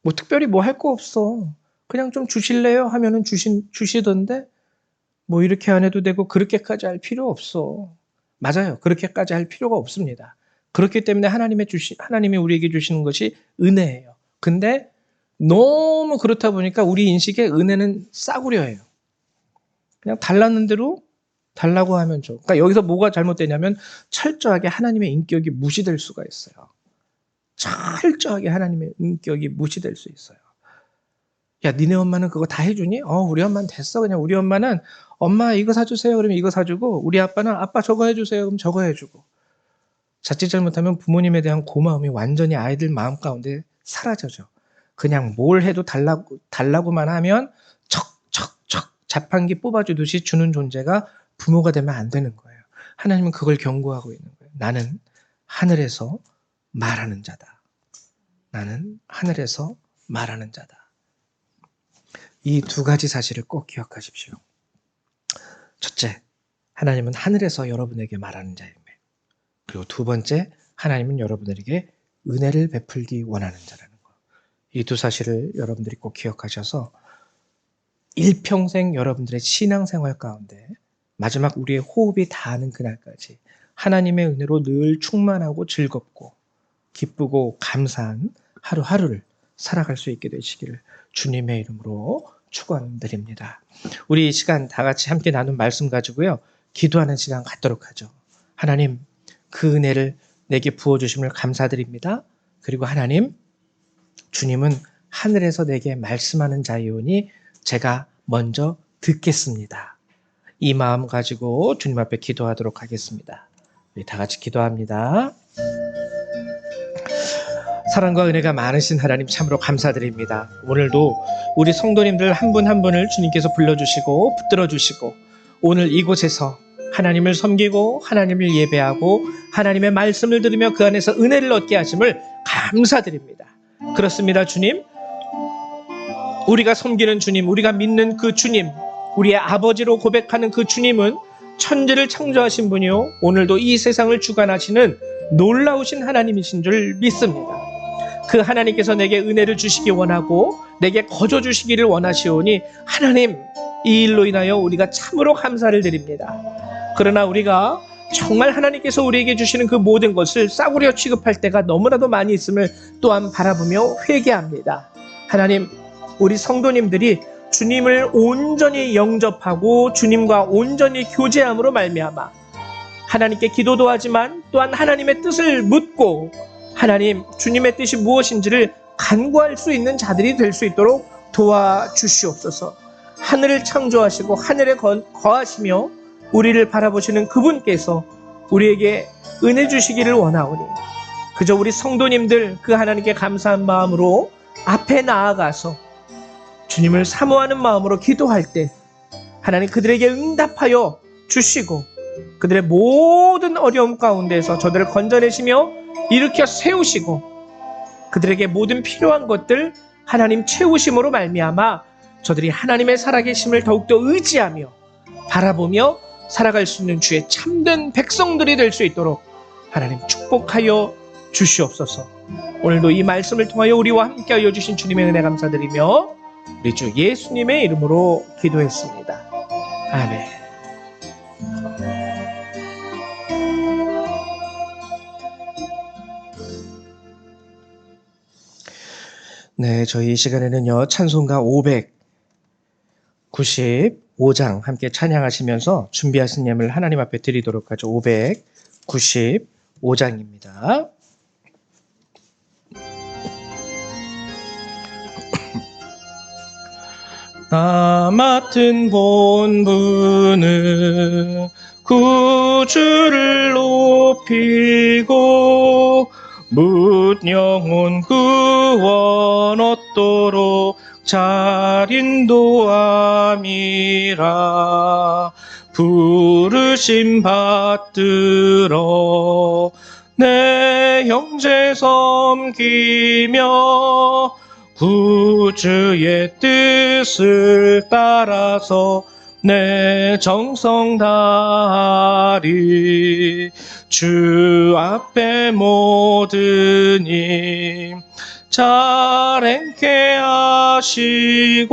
뭐 특별히 뭐 할 거 없어. 그냥 좀 주실래요? 하면은 주시던데 뭐 이렇게 안 해도 되고 그렇게까지 할 필요 없어. 맞아요. 그렇게까지 할 필요가 없습니다. 그렇기 때문에 하나님이 우리에게 주시는 것이 은혜예요. 근데 너무 그렇다 보니까 우리 인식에 은혜는 싸구려예요. 그냥 달라는 대로 달라고 하면 줘. 그러니까 여기서 뭐가 잘못되냐면 철저하게 하나님의 인격이 무시될 수가 있어요. 철저하게 하나님의 인격이 무시될 수 있어요. 야, 니네 엄마는 그거 다 해주니? 우리 엄마는 됐어. 그냥 우리 엄마는 엄마 이거 사주세요. 그러면 이거 사주고, 우리 아빠는 아빠 저거 해주세요. 그럼 저거 해주고. 자칫 잘못하면 부모님에 대한 고마움이 완전히 아이들 마음 가운데 사라져죠. 그냥 뭘 해도 달라고만 하면 척척척 자판기 뽑아주듯이 주는 존재가 부모가 되면 안 되는 거예요. 하나님은 그걸 경고하고 있는 거예요. 나는 하늘에서 말하는 자다. 나는 하늘에서 말하는 자다. 이 두 가지 사실을 꼭 기억하십시오. 첫째, 하나님은 하늘에서 여러분에게 말하는 자임을. 그리고 두 번째, 하나님은 여러분에게 은혜를 베풀기 원하는 자라는 것. 이 두 사실을 여러분들이 꼭 기억하셔서 일평생 여러분들의 신앙생활 가운데 마지막 우리의 호흡이 닿는 그날까지 하나님의 은혜로 늘 충만하고 즐겁고 기쁘고 감사한 하루하루를 살아갈 수 있게 되시기를 주님의 이름으로 축원드립니다. 우리 이 시간 다 같이 함께 나눈 말씀 가지고요, 기도하는 시간 갖도록 하죠. 하나님, 그 은혜를 내게 부어주심을 감사드립니다. 그리고 하나님, 주님은 하늘에서 내게 말씀하는 자이오니 제가 먼저 듣겠습니다. 이 마음 가지고 주님 앞에 기도하도록 하겠습니다. 우리 다 같이 기도합니다. 사랑과 은혜가 많으신 하나님 참으로 감사드립니다. 오늘도 우리 성도님들 한 분 한 분을 주님께서 불러주시고 붙들어주시고 오늘 이곳에서 하나님을 섬기고 하나님을 예배하고 하나님의 말씀을 들으며 그 안에서 은혜를 얻게 하심을 감사드립니다. 그렇습니다. 주님, 우리가 섬기는 주님, 우리가 믿는 그 주님, 우리의 아버지로 고백하는 그 주님은 천지를 창조하신 분이요, 오늘도 이 세상을 주관하시는 놀라우신 하나님이신 줄 믿습니다. 그 하나님께서 내게 은혜를 주시기 원하고 내게 거저 주시기를 원하시오니 하나님, 이 일로 인하여 우리가 참으로 감사를 드립니다. 그러나 우리가 정말 하나님께서 우리에게 주시는 그 모든 것을 싸구려 취급할 때가 너무나도 많이 있음을 또한 바라보며 회개합니다. 하나님, 우리 성도님들이 주님을 온전히 영접하고 주님과 온전히 교제함으로 말미암아 하나님께 기도도 하지만 또한 하나님의 뜻을 묻고 하나님, 주님의 뜻이 무엇인지를 간구할 수 있는 자들이 될 수 있도록 도와주시옵소서. 하늘을 창조하시고 하늘에 거하시며 우리를 바라보시는 그분께서 우리에게 은혜 주시기를 원하오니 그저 우리 성도님들 그 하나님께 감사한 마음으로 앞에 나아가서 주님을 사모하는 마음으로 기도할 때 하나님 그들에게 응답하여 주시고 그들의 모든 어려움 가운데서 저들을 건져내시며 일으켜 세우시고 그들에게 모든 필요한 것들 하나님 채우심으로 말미암아 저들이 하나님의 살아계심을 더욱더 의지하며 바라보며 살아갈 수 있는 주의 참된 백성들이 될 수 있도록 하나님 축복하여 주시옵소서. 오늘도 이 말씀을 통하여 우리와 함께하여 주신 주님의 은혜 감사드리며 우리 주 예수님의 이름으로 기도했습니다. 아멘. 네, 저희 이 시간에는요, 찬송가 595장 함께 찬양하시면서 준비하신 예물 하나님 앞에 드리도록 하죠. 595장입니다. 나 맡은 본분은 구주를 높이고 묻 영혼 구원 얻도록 잘 인도함이라. 부르심 받들어 내 형제 섬기며 구주의 뜻을 따라서 내 정성 다하리. 주 앞에 모든 힘 잘 행케 하시고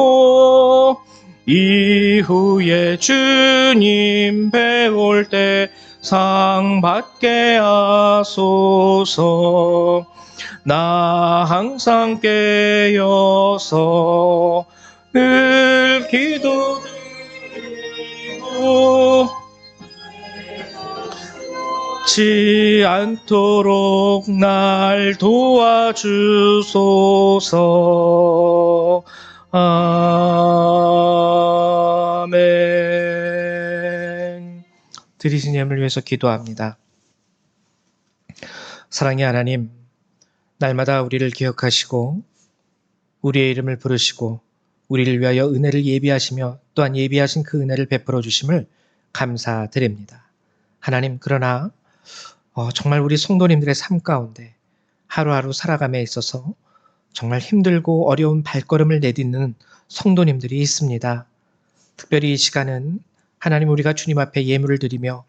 이후에 주님 배울 때 상 받게 하소서. 나 항상 깨어서 늘 기도드리고 지 않도록 날 도와주소서. 아멘. 들으신 예물을 위해서 기도합니다. 사랑의 하나님, 날마다 우리를 기억하시고 우리의 이름을 부르시고 우리를 위하여 은혜를 예비하시며 또한 예비하신 그 은혜를 베풀어 주심을 감사드립니다. 하나님, 그러나 정말 우리 성도님들의 삶 가운데 하루하루 살아감에 있어서 정말 힘들고 어려운 발걸음을 내딛는 성도님들이 있습니다. 특별히 이 시간은 하나님, 우리가 주님 앞에 예물을 드리며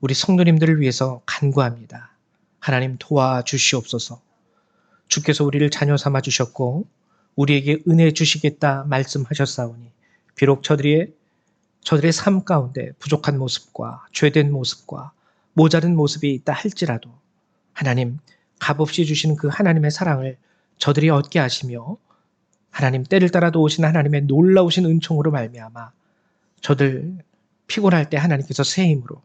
우리 성도님들을 위해서 간구합니다. 하나님, 도와주시옵소서. 주께서 우리를 자녀 삼아 주셨고 우리에게 은혜 주시겠다 말씀하셨사오니 비록 저들의 삶 가운데 부족한 모습과 죄된 모습과 모자른 모습이 있다 할지라도 하나님, 값없이 주시는 그 하나님의 사랑을 저들이 얻게 하시며 하나님, 때를 따라도 오신 하나님의 놀라우신 은총으로 말미암아 저들 피곤할 때 하나님께서 새 힘으로,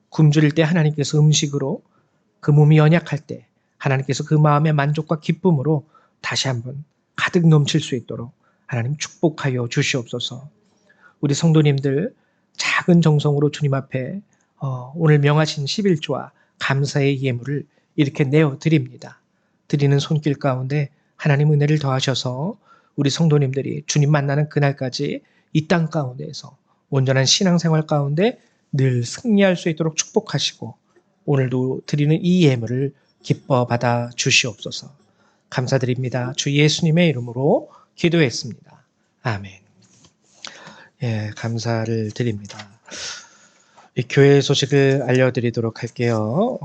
굶주릴 때 하나님께서 음식으로, 그 몸이 연약할 때 하나님께서 그 마음의 만족과 기쁨으로 다시 한번 가득 넘칠 수 있도록 하나님 축복하여 주시옵소서. 우리 성도님들 작은 정성으로 주님 앞에 오늘 명하신 11조와 감사의 예물을 이렇게 내어드립니다. 드리는 손길 가운데 하나님 은혜를 더하셔서 우리 성도님들이 주님 만나는 그날까지 이 땅 가운데에서 온전한 신앙생활 가운데 늘 승리할 수 있도록 축복하시고 오늘도 드리는 이 예물을 기뻐 받아 주시옵소서. 감사드립니다. 주 예수님의 이름으로 기도했습니다. 아멘. 예, 감사를 드립니다. 이 교회 소식을 알려드리도록 할게요.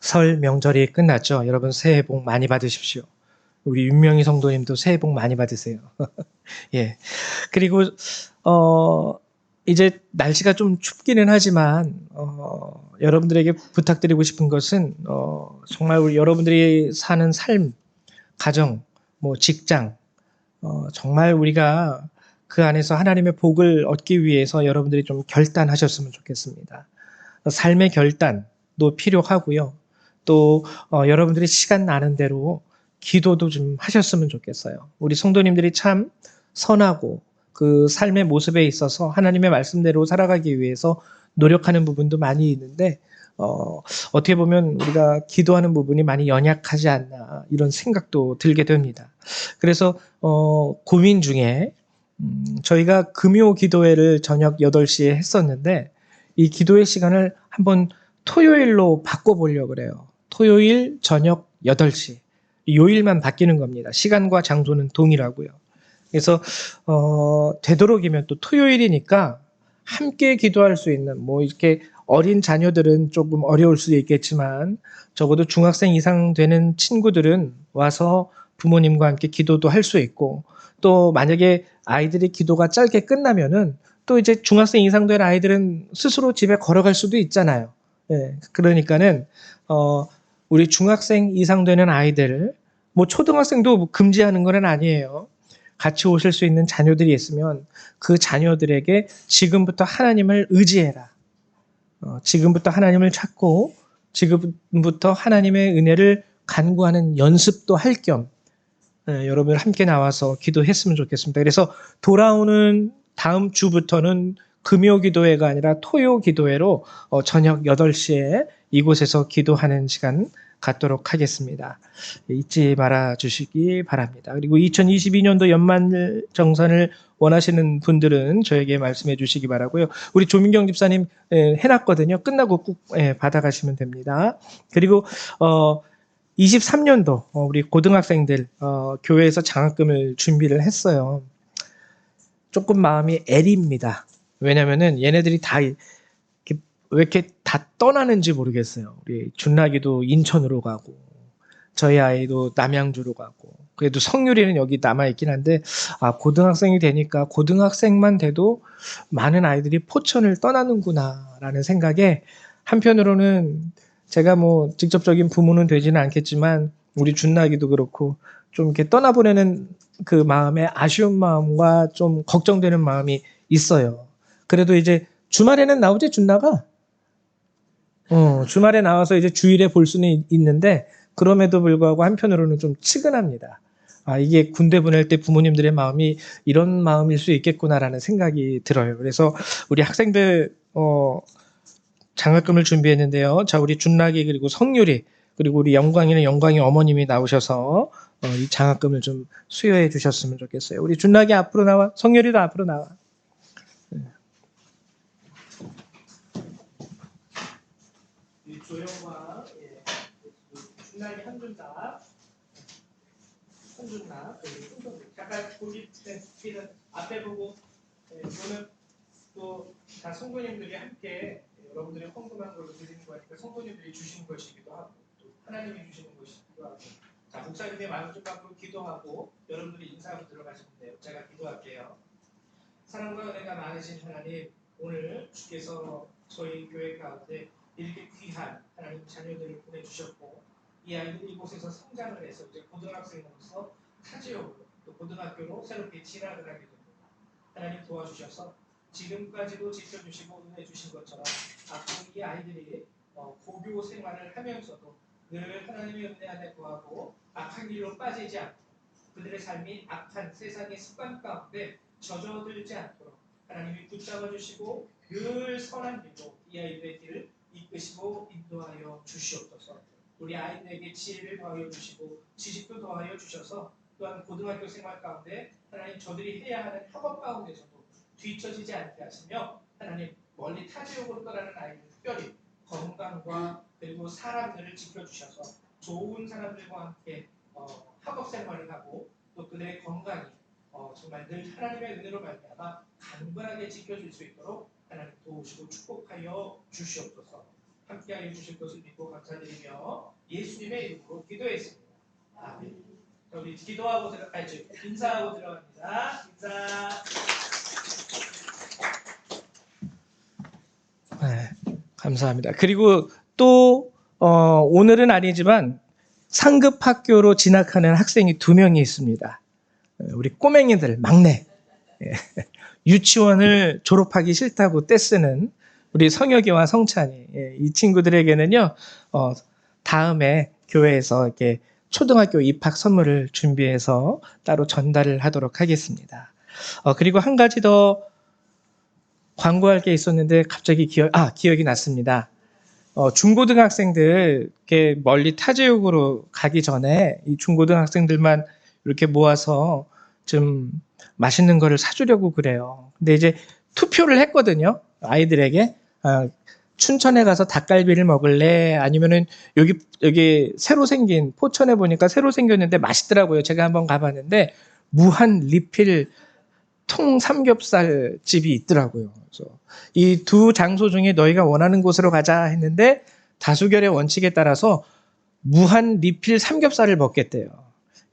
설 명절이 끝났죠. 여러분 새해 복 많이 받으십시오. 우리 윤명희 성도님도 새해 복 많이 받으세요. 예. 그리고 이제 날씨가 좀 춥기는 하지만 여러분들에게 부탁드리고 싶은 것은 정말 우리 여러분들이 사는 삶, 가정, 직장, 정말 우리가 그 안에서 하나님의 복을 얻기 위해서 여러분들이 좀 결단하셨으면 좋겠습니다. 삶의 결단도 필요하고요. 또 여러분들이 시간 나는 대로 기도도 좀 하셨으면 좋겠어요. 우리 성도님들이 참 선하고 그 삶의 모습에 있어서 하나님의 말씀대로 살아가기 위해서 노력하는 부분도 많이 있는데 어떻게 보면 우리가 기도하는 부분이 많이 연약하지 않나 이런 생각도 들게 됩니다. 그래서 고민 중에 저희가 금요 기도회를 저녁 8시에 했었는데 이 기도회 시간을 한번 토요일로 바꿔보려고 그래요. 토요일 저녁 8시. 요일만 바뀌는 겁니다. 시간과 장소는 동일하고요. 그래서 되도록이면 또 토요일이니까 함께 기도할 수 있는 이렇게 어린 자녀들은 조금 어려울 수도 있겠지만 적어도 중학생 이상 되는 친구들은 와서 부모님과 함께 기도도 할 수 있고 또 만약에 아이들이 기도가 짧게 끝나면은 또 이제 중학생 이상 된 아이들은 스스로 집에 걸어갈 수도 있잖아요. 예, 그러니까는 우리 중학생 이상 되는 아이들, 초등학생도 금지하는 건 아니에요. 같이 오실 수 있는 자녀들이 있으면 그 자녀들에게 지금부터 하나님을 의지해라. 지금부터 하나님을 찾고 지금부터 하나님의 은혜를 간구하는 연습도 할 겸 여러분 함께 나와서 기도했으면 좋겠습니다. 그래서 돌아오는 다음 주부터는 금요 기도회가 아니라 토요 기도회로 저녁 8시에 이곳에서 기도하는 시간 갖도록 하겠습니다. 잊지 말아 주시기 바랍니다. 그리고 2022년도 연말 정산을 원하시는 분들은 저에게 말씀해 주시기 바라고요. 우리 조민경 집사님 해놨거든요. 끝나고 꼭 받아가시면 됩니다. 그리고 23년도 우리 고등학생들 교회에서 장학금을 준비를 했어요. 조금 마음이 애립니다. 왜냐면은 얘네들이 다 왜 이렇게 다 떠나는지 모르겠어요. 우리 준락이도 인천으로 가고 저희 아이도 남양주로 가고 그래도 성유리는 여기 남아있긴 한데 고등학생이 되니까 고등학생만 돼도 많은 아이들이 포천을 떠나는구나라는 생각에 한편으로는 제가 뭐 직접적인 부모는 되지는 않겠지만 우리 준나기도 그렇고 좀 이렇게 떠나보내는 그 마음에 아쉬운 마음과 좀 걱정되는 마음이 있어요. 그래도 이제 주말에는 나오지 준나가? 주말에 나와서 이제 주일에 볼 수는 있는데 그럼에도 불구하고 한편으로는 좀 치근합니다. 이게 군대 보낼 때 부모님들의 마음이 이런 마음일 수 있겠구나라는 생각이 들어요. 그래서 우리 학생들 장학금을 준비했는데요. 자, 우리 준락이 그리고 성유리 그리고 우리 영광이는 영광이 어머님이 나오셔서 이 장학금을 좀 수여해 주셨으면 좋겠어요. 우리 준락이 앞으로 나와, 성유리도 앞으로 나와. 이 조영과 준락이 한준다. 잠깐 거기 앞에 보고 이거는 또 다 성도님들이 함께 여러분들이 헌금한 걸로 드리는 거니까 성도님들이 주신 것이기도 하고 또 하나님이 주시는 것이기도 하고 자 목사님의 마음을 갖고 기도하고 여러분들이 인사하고 들어가시면 돼요. 제가 기도할게요. 사랑과 은혜가 많으신 하나님 오늘 주께서 저희 교회 가운데 이렇게 귀한 하나님 자녀들을 보내주셨고 이 아이들이 이곳에서 성장을 해서 이제 고등학생으로서 타지역으로 또 고등학교로 새롭게 진학을 하게 됩니다. 하나님 도와주셔서 지금까지도 지켜주시고 은혜 주신 것처럼 앞으로 이 아이들이 고교 생활을 하면서도 늘 하나님의 은혜 안에 구하고 악한 길로 빠지지 않고 그들의 삶이 악한 세상의 습관 가운데 젖어들지 않도록 하나님이 붙잡아 주시고 늘 선한 길로 이 아이들의 길을 이끄시고 인도하여 주시옵소서. 우리 아이들에게 지혜를 더하여 주시고 지식도 더하여 주셔서 또한 고등학교 생활 가운데 하나님 저들이 해야 하는 학업 가운데서도 뒤처지지 않게 하시며 하나님 멀리 타지역으로 떠나는 아이들 특별히 건강과 그리고 사람들을 지켜주셔서 좋은 사람들과 함께 학업 생활을 하고 또 그들의 건강이 정말 늘 하나님의 은혜로 말미암아 강건하게 지켜줄 수 있도록 하나님 도우시고 축복하여 주시옵소서. 함께하여 주실 것을 믿고 감사드리며 예수님의 이름으로 기도했습니다. 아멘. 우리 기도하고 인사하고 들어갑니다. 인사. 네, 감사합니다. 그리고 또 오늘은 아니지만 상급 학교로 진학하는 학생이 2명이 있습니다. 우리 꼬맹이들 막내 유치원을 졸업하기 싫다고 떼쓰는 우리 성혁이와 성찬이 이 친구들에게는요 다음에 교회에서 이렇게 초등학교 입학 선물을 준비해서 따로 전달을 하도록 하겠습니다. 그리고 한 가지 더 광고할 게 있었는데 갑자기 기억이 났습니다. 중고등학생들 이렇게 멀리 타지역으로 가기 전에 이 중고등학생들만 이렇게 모아서 좀 맛있는 거를 사주려고 그래요. 근데 이제 투표를 했거든요. 아이들에게 춘천에 가서 닭갈비를 먹을래? 아니면은 여기 새로 생긴 포천에 보니까 새로 생겼는데 맛있더라고요. 제가 한번 가봤는데 무한 리필 통 삼겹살 집이 있더라고요. 그래서 이 2 장소 중에 너희가 원하는 곳으로 가자 했는데 다수결의 원칙에 따라서 무한 리필 삼겹살을 먹겠대요.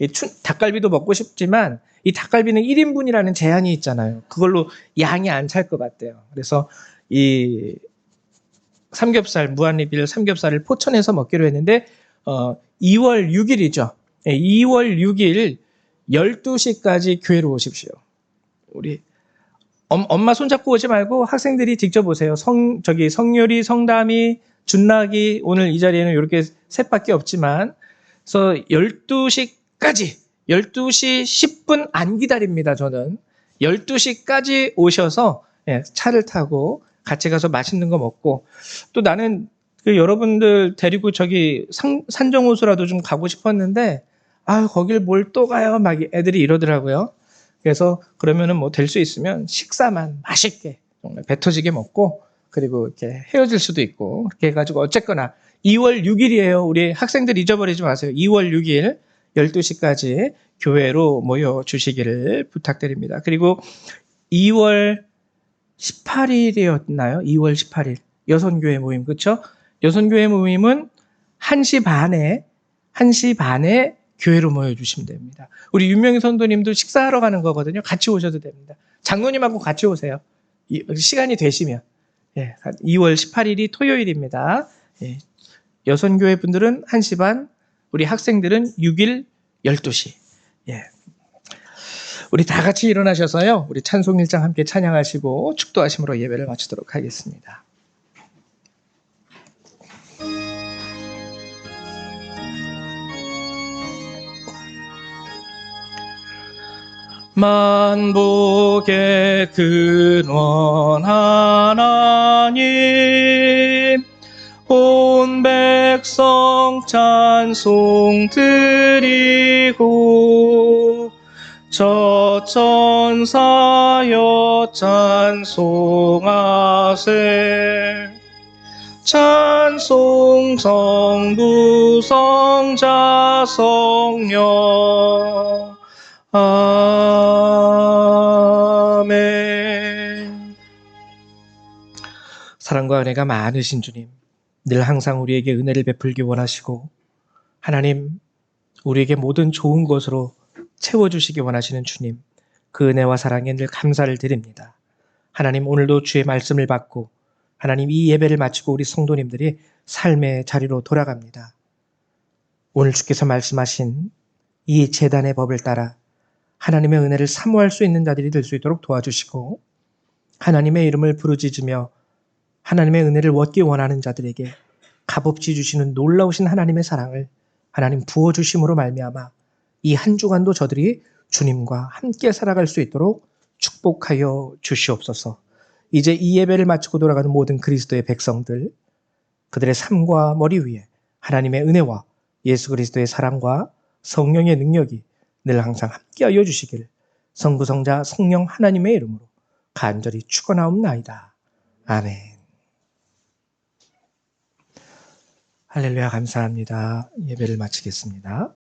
이 닭갈비도 먹고 싶지만 이 닭갈비는 1인분이라는 제한이 있잖아요. 그걸로 양이 안 찰 것 같대요. 그래서 이 삼겹살, 무한리필 삼겹살을 포천에서 먹기로 했는데 2월 6일이죠. 2월 6일 12시까지 교회로 오십시오. 우리 엄마 손잡고 오지 말고 학생들이 직접 오세요. 성유리, 성담이, 준락이 오늘 이 자리에는 이렇게 셋밖에 없지만 그래서 12시까지 12시 10분 안 기다립니다. 저는 12시까지 오셔서 차를 타고 같이 가서 맛있는 거 먹고 또 나는 여러분들 데리고 저기 산정호수라도 좀 가고 싶었는데 거길 뭘 또 가요 막 애들이 이러더라고요. 그래서 그러면은 뭐 될 수 있으면 식사만 맛있게 정말 배 터지게 먹고 그리고 이렇게 헤어질 수도 있고 그렇게 해가지고 어쨌거나 2월 6일이에요. 우리 학생들 잊어버리지 마세요. 2월 6일 12시까지 교회로 모여 주시기를 부탁드립니다. 그리고 2월 18일이었나요? 2월 18일 여선교회 모임 그렇죠? 여선교회 모임은 1시 반에 1시 반에 교회로 모여주시면 됩니다. 우리 윤명희 선도님도 식사하러 가는 거거든요. 같이 오셔도 됩니다. 장로님하고 같이 오세요. 시간이 되시면. 예, 2월 18일이 토요일입니다. 예, 여선교회 분들은 1시 반, 우리 학생들은 6일 12시. 예. 우리 다 같이 일어나셔서요. 우리 찬송 1장 함께 찬양하시고 축도하심으로 예배를 마치도록 하겠습니다. 만복의 근원 하나님, 온 백성 찬송 드리고 저 천사여 찬송하세. 찬송 성부 성자 성령. 아멘. 사랑과 은혜가 많으신 주님, 늘 항상 우리에게 은혜를 베풀기 원하시고 하나님, 우리에게 모든 좋은 것으로 채워주시기 원하시는 주님, 그 은혜와 사랑에 늘 감사를 드립니다. 하나님, 오늘도 주의 말씀을 받고 하나님, 이 예배를 마치고 우리 성도님들이 삶의 자리로 돌아갑니다. 오늘 주께서 말씀하신 이 제단의 법을 따라 하나님의 은혜를 사모할 수 있는 자들이 될 수 있도록 도와주시고, 하나님의 이름을 부르짖으며 하나님의 은혜를 얻기 원하는 자들에게 값없이 주시는 놀라우신 하나님의 사랑을 하나님 부어주심으로 말미암아 이 한 주간도 저들이 주님과 함께 살아갈 수 있도록 축복하여 주시옵소서. 이제 이 예배를 마치고 돌아가는 모든 그리스도의 백성들, 그들의 삶과 머리 위에 하나님의 은혜와 예수 그리스도의 사랑과 성령의 능력이 늘 항상 함께하여 주시기를 성부 성자 성령 하나님의 이름으로 간절히 축원하옵나이다. 아멘. 할렐루야, 감사합니다. 예배를 마치겠습니다.